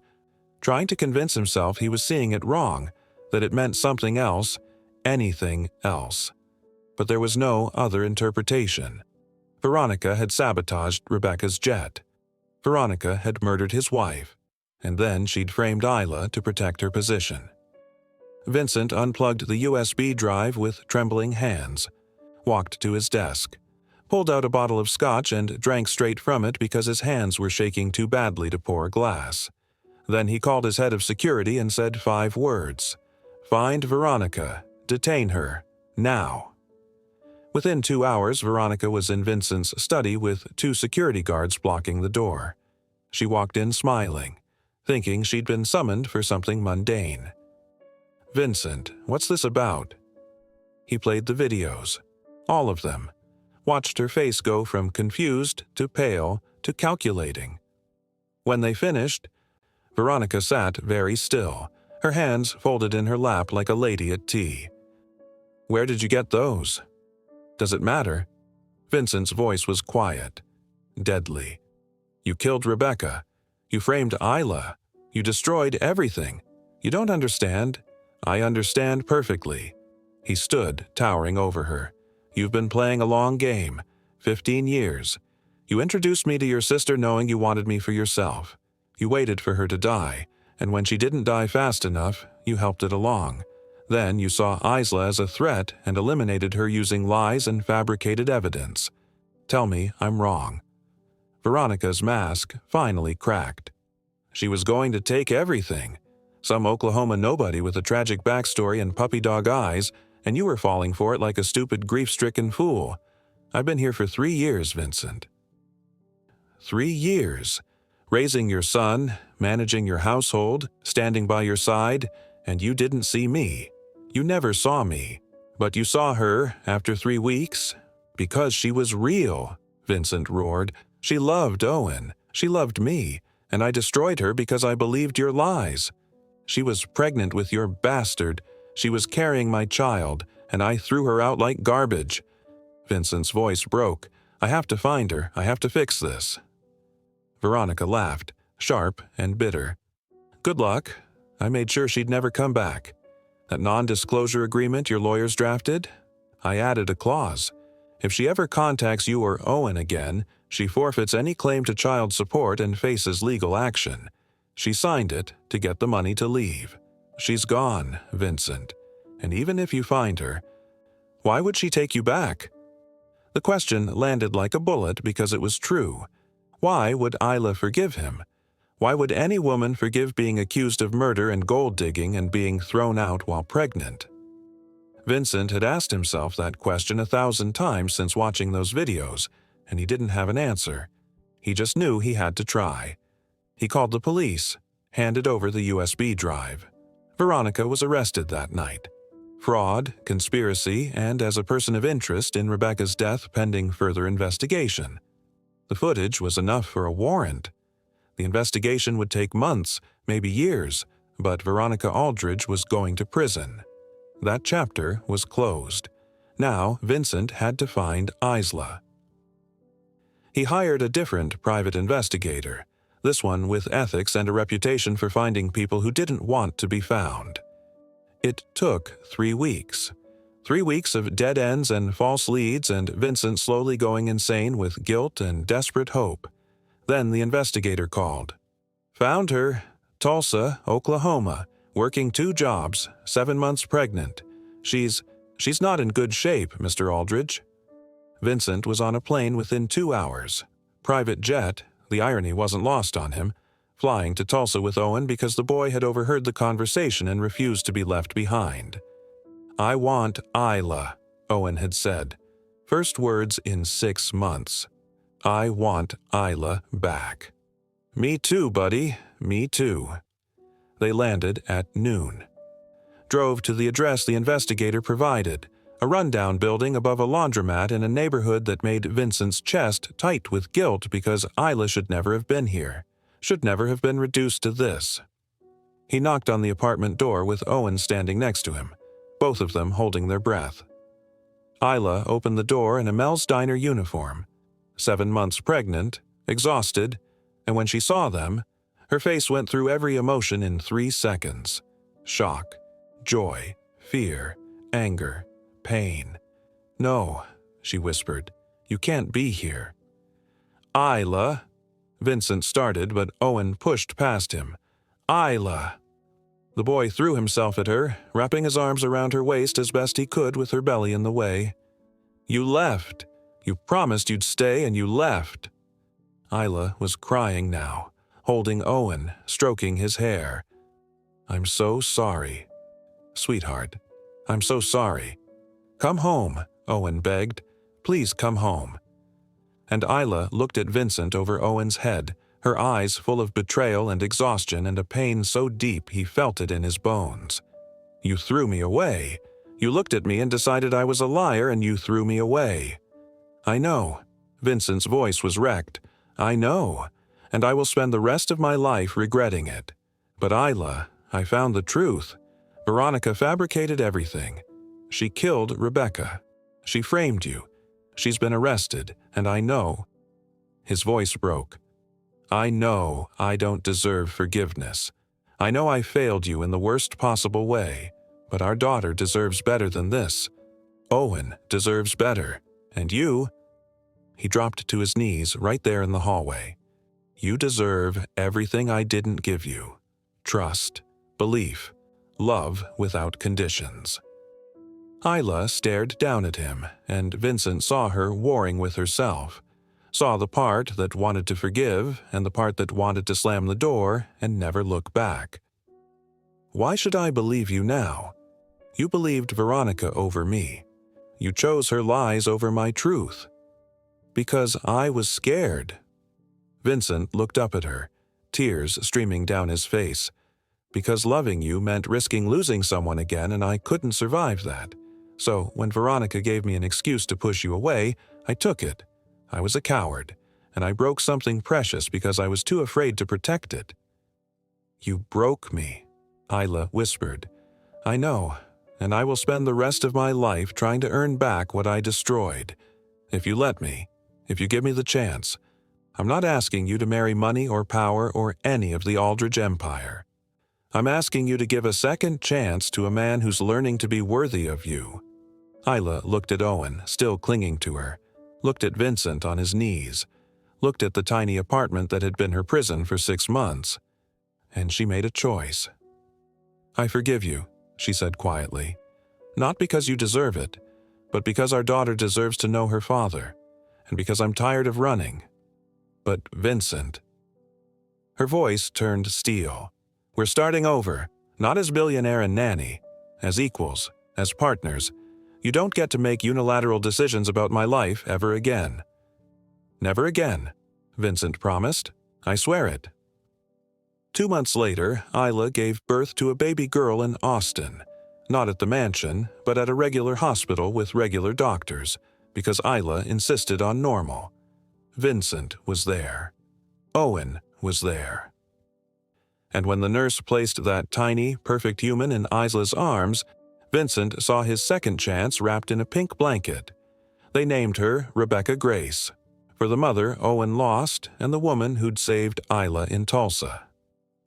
trying to convince himself he was seeing it wrong, that it meant something else, anything else. But there was no other interpretation. Veronica had sabotaged Rebecca's jet. Veronica had murdered his wife, and then she'd framed Isla to protect her position. Vincent unplugged the USB drive with trembling hands, walked to his desk, pulled out a bottle of scotch and drank straight from it because his hands were shaking too badly to pour a glass. Then he called his head of security and said 5 words. "Find Veronica. Detain her. Now." Within 2 hours, Veronica was in Vincent's study with 2 security guards blocking the door. She walked in smiling, thinking she'd been summoned for something mundane. "Vincent, what's this about?" He played the videos. All of them. Watched her face go from confused to pale to calculating. When they finished, Veronica sat very still, her hands folded in her lap like a lady at tea. "Where did you get those?" "Does it matter?" Vincent's voice was quiet, deadly. "You killed Rebecca. You framed Isla. You destroyed everything. You don't understand." "I understand perfectly." He stood, towering over her. "You've been playing a long game, 15 years. You introduced me to your sister knowing you wanted me for yourself. You waited for her to die, and when she didn't die fast enough, you helped it along. Then you saw Isla as a threat and eliminated her using lies and fabricated evidence. Tell me I'm wrong." Veronica's mask finally cracked. She was going to take everything. Some Oklahoma nobody with a tragic backstory and puppy dog eyes, and you were falling for it like a stupid, grief-stricken fool. I've been here for 3 years, Vincent." 3 years. Raising your son, managing your household, standing by your side, and you didn't see me. You never saw me. But you saw her after 3 weeks? Because she was real, Vincent roared. She loved Owen. She loved me, and I destroyed her because I believed your lies. She was pregnant with your bastard. She was carrying my child, and I threw her out like garbage. Vincent's voice broke. I have to find her. I have to fix this. Veronica laughed, sharp and bitter. Good luck. I made sure she'd never come back. That non-disclosure agreement your lawyers drafted? I added a clause. If she ever contacts you or Owen again, she forfeits any claim to child support and faces legal action. She signed it to get the money to leave. She's gone, Vincent. And even if you find her, why would she take you back? The question landed like a bullet because it was true. Why would Isla forgive him? Why would any woman forgive being accused of murder and gold-digging and being thrown out while pregnant? Vincent had asked himself that question 1,000 times since watching those videos, and he didn't have an answer. He just knew he had to try. He called the police, handed over the USB drive. Veronica was arrested that night. Fraud, conspiracy, and as a person of interest in Rebecca's death pending further investigation. The footage was enough for a warrant. The investigation would take months, maybe years, but Veronica Aldridge was going to prison. That chapter was closed. Now Vincent had to find Isla. He hired a different private investigator, this one with ethics and a reputation for finding people who didn't want to be found. It took 3 weeks. 3 weeks of dead ends and false leads and Vincent slowly going insane with guilt and desperate hope. Then the investigator called. Found her. Tulsa, Oklahoma. Working 2 jobs. 7 months pregnant. She's not in good shape, Mr. Aldridge. Vincent was on a plane within 2 hours. Private jet, the irony wasn't lost on him, flying to Tulsa with Owen because the boy had overheard the conversation and refused to be left behind. I want Isla, Owen had said. First words in 6 months. I want Isla back. Me too, buddy. Me too. They landed at noon. Drove to the address the investigator provided, a rundown building above a laundromat in a neighborhood that made Vincent's chest tight with guilt because Isla should never have been here, should never have been reduced to this. He knocked on the apartment door with Owen standing next to him, both of them holding their breath. Isla opened the door in a Mel's Diner uniform, 7 months pregnant, exhausted, and when she saw them, her face went through every emotion in 3 seconds. Shock, joy, fear, anger, pain. No, she whispered, you can't be here. Isla, Vincent started, but Owen pushed past him. Isla. The boy threw himself at her, wrapping his arms around her waist as best he could with her belly in the way. You left. You promised you'd stay and you left. Isla was crying now, holding Owen, stroking his hair. I'm so sorry. Sweetheart, I'm so sorry. Come home, Owen begged. Please come home. And Isla looked at Vincent over Owen's head, her eyes full of betrayal and exhaustion and a pain so deep he felt it in his bones. You threw me away. You looked at me and decided I was a liar and you threw me away. I know. Vincent's voice was wrecked. I know. And I will spend the rest of my life regretting it. But Isla, I found the truth. Veronica fabricated everything. She killed Rebecca. She framed you. She's been arrested, and I know. His voice broke. I know I don't deserve forgiveness. I know I failed you in the worst possible way, but our daughter deserves better than this. Owen deserves better, and you... He dropped to his knees right there in the hallway. You deserve everything I didn't give you. Trust, belief, love without conditions. Isla stared down at him, and Vincent saw her warring with herself. Saw the part that wanted to forgive and the part that wanted to slam the door and never look back. Why should I believe you now? You believed Veronica over me. You chose her lies over my truth. Because I was scared." Vincent looked up at her, tears streaming down his face. "Because loving you meant risking losing someone again, and I couldn't survive that. So when Veronica gave me an excuse to push you away, I took it. I was a coward, and I broke something precious because I was too afraid to protect it." "You broke me," Isla whispered. "I know, and I will spend the rest of my life trying to earn back what I destroyed. If you let me, if you give me the chance. I'm not asking you to marry money or power or any of the Aldrich Empire. I'm asking you to give a second chance to a man who's learning to be worthy of you." Isla looked at Owen, still clinging to her, looked at Vincent on his knees, looked at the tiny apartment that had been her prison for 6 months. And she made a choice. "I forgive you," she said quietly. "Not because you deserve it, but because our daughter deserves to know her father, and because I'm tired of running. But Vincent..." Her voice turned steel. "We're starting over, not as Billionaire and Nanny, as equals, as partners. You don't get to make unilateral decisions about my life ever again." "Never again," Vincent promised. "I swear it." 2 months later, Isla gave birth to a baby girl in Austin. Not at the mansion, but at a regular hospital with regular doctors, because Isla insisted on normal. Vincent was there. Owen was there. And when the nurse placed that tiny, perfect human in Isla's arms, Vincent saw his second chance wrapped in a pink blanket. They named her Rebecca Grace, for the mother Owen lost and the woman who'd saved Isla in Tulsa.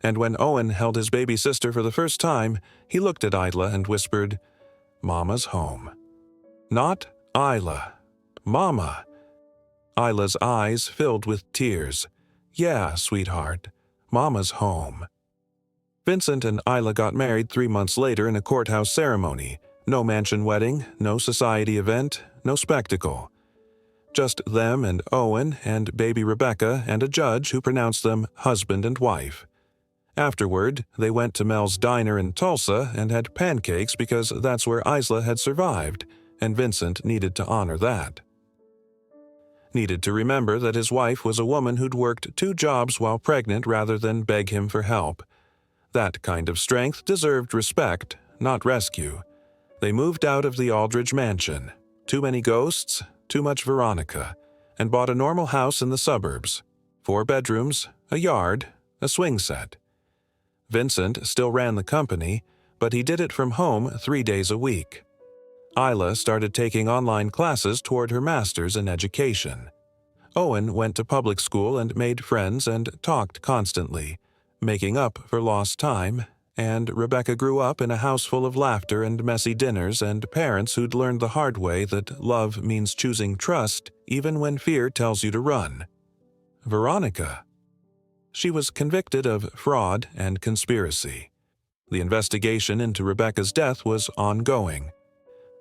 And when Owen held his baby sister for the first time, he looked at Isla and whispered, "Mama's home." Not Isla. Mama. Isla's eyes filled with tears. "Yeah, sweetheart. Mama's home." Vincent and Isla got married 3 months later in a courthouse ceremony. No mansion wedding, no society event, no spectacle. Just them and Owen and baby Rebecca and a judge who pronounced them husband and wife. Afterward, they went to Mel's diner in Tulsa and had pancakes because that's where Isla had survived, and Vincent needed to honor that. Needed to remember that his wife was a woman who'd worked 2 jobs while pregnant rather than beg him for help. That kind of strength deserved respect, not rescue. They moved out of the Aldrich mansion. Too many ghosts, too much Veronica, and bought a normal house in the suburbs. 4 bedrooms, a yard, a swing set. Vincent still ran the company, but he did it from home 3 days a week. Isla started taking online classes toward her master's in education. Owen went to public school and made friends and talked constantly, making up for lost time, and Rebecca grew up in a house full of laughter and messy dinners and parents who'd learned the hard way that love means choosing trust even when fear tells you to run. Veronica. She was convicted of fraud and conspiracy. The investigation into Rebecca's death was ongoing,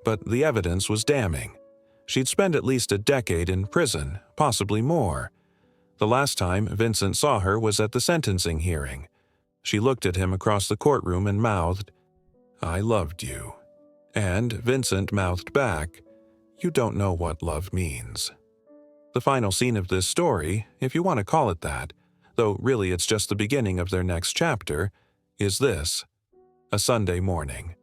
but the evidence was damning. She'd spent at least a decade in prison, possibly more. The last time Vincent saw her was at the sentencing hearing. She looked at him across the courtroom and mouthed, "I loved you." And Vincent mouthed back, "You don't know what love means." The final scene of this story, if you want to call it that, though really it's just the beginning of their next chapter, is this. A Sunday morning.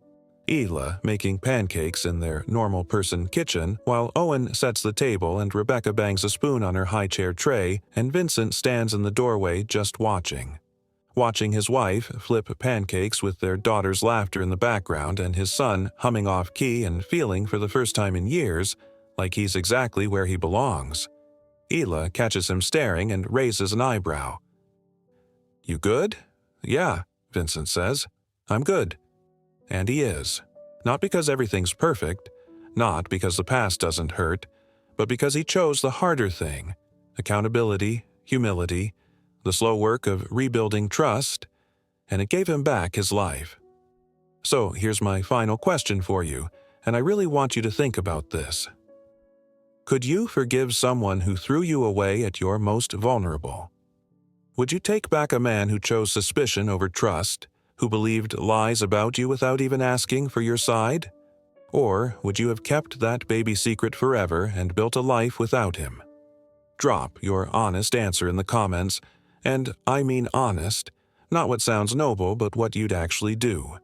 Isla making pancakes in their normal person kitchen while Owen sets the table and Rebecca bangs a spoon on her high chair tray and Vincent stands in the doorway just watching. Watching his wife flip pancakes with their daughter's laughter in the background and his son humming off key and feeling for the first time in years like he's exactly where he belongs. Isla catches him staring and raises an eyebrow. "You good?" "Yeah," Vincent says. "I'm good." And he is. Not because everything's perfect, not because the past doesn't hurt, but because he chose the harder thing, accountability, humility, the slow work of rebuilding trust, and it gave him back his life. So here's my final question for you, and I really want you to think about this. Could you forgive someone who threw you away at your most vulnerable? Would you take back a man who chose suspicion over trust, who believed lies about you without even asking for your side? Or would you have kept that baby secret forever and built a life without him? Drop your honest answer in the comments, and I mean honest, not what sounds noble but what you'd actually do.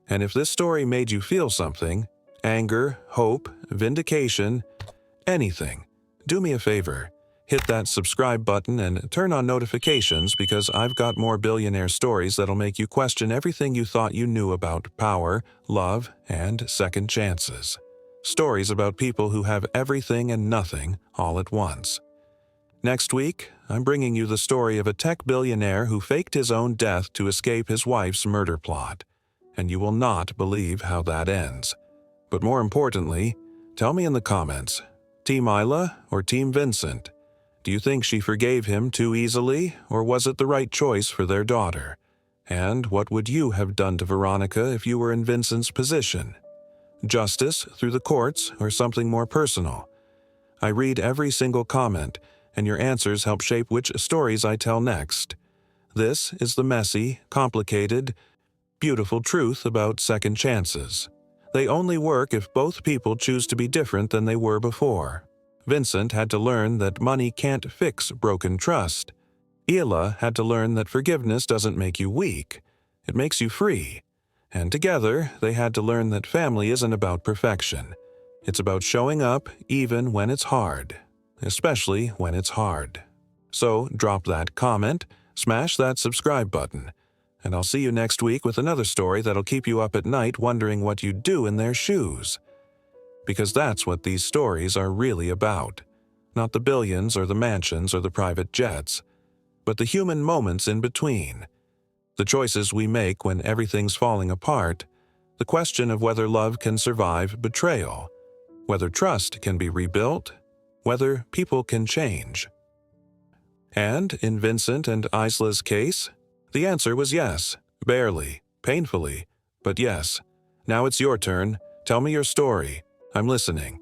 And if this story made you feel something, anger, hope, vindication, anything, do me a favor. Hit that subscribe button and turn on notifications because I've got more billionaire stories that'll make you question everything you thought you knew about power, love, and second chances. Stories about people who have everything and nothing all at once. Next week, I'm bringing you the story of a tech billionaire who faked his own death to escape his wife's murder plot. And you will not believe how that ends. But more importantly, tell me in the comments, Team Isla or Team Vincent? Do you think she forgave him too easily, or was it the right choice for their daughter? And what would you have done to Veronica if you were in Vincent's position? Justice through the courts or something more personal? I read every single comment, and your answers help shape which stories I tell next. This is the messy, complicated, beautiful truth about second chances. They only work if both people choose to be different than they were before. Vincent had to learn that money can't fix broken trust. Isla had to learn that forgiveness doesn't make you weak. It makes you free. And together, they had to learn that family isn't about perfection. It's about showing up even when it's hard. Especially when it's hard. So drop that comment, smash that subscribe button, and I'll see you next week with another story that'll keep you up at night wondering what you'd do in their shoes. Because that's what these stories are really about. Not the billions or the mansions or the private jets, but the human moments in between. The choices we make when everything's falling apart, the question of whether love can survive betrayal, whether trust can be rebuilt, whether people can change. And in Vincent and Isla's case, the answer was yes, barely, painfully, but yes. Now it's your turn. Tell me your story. I'm listening.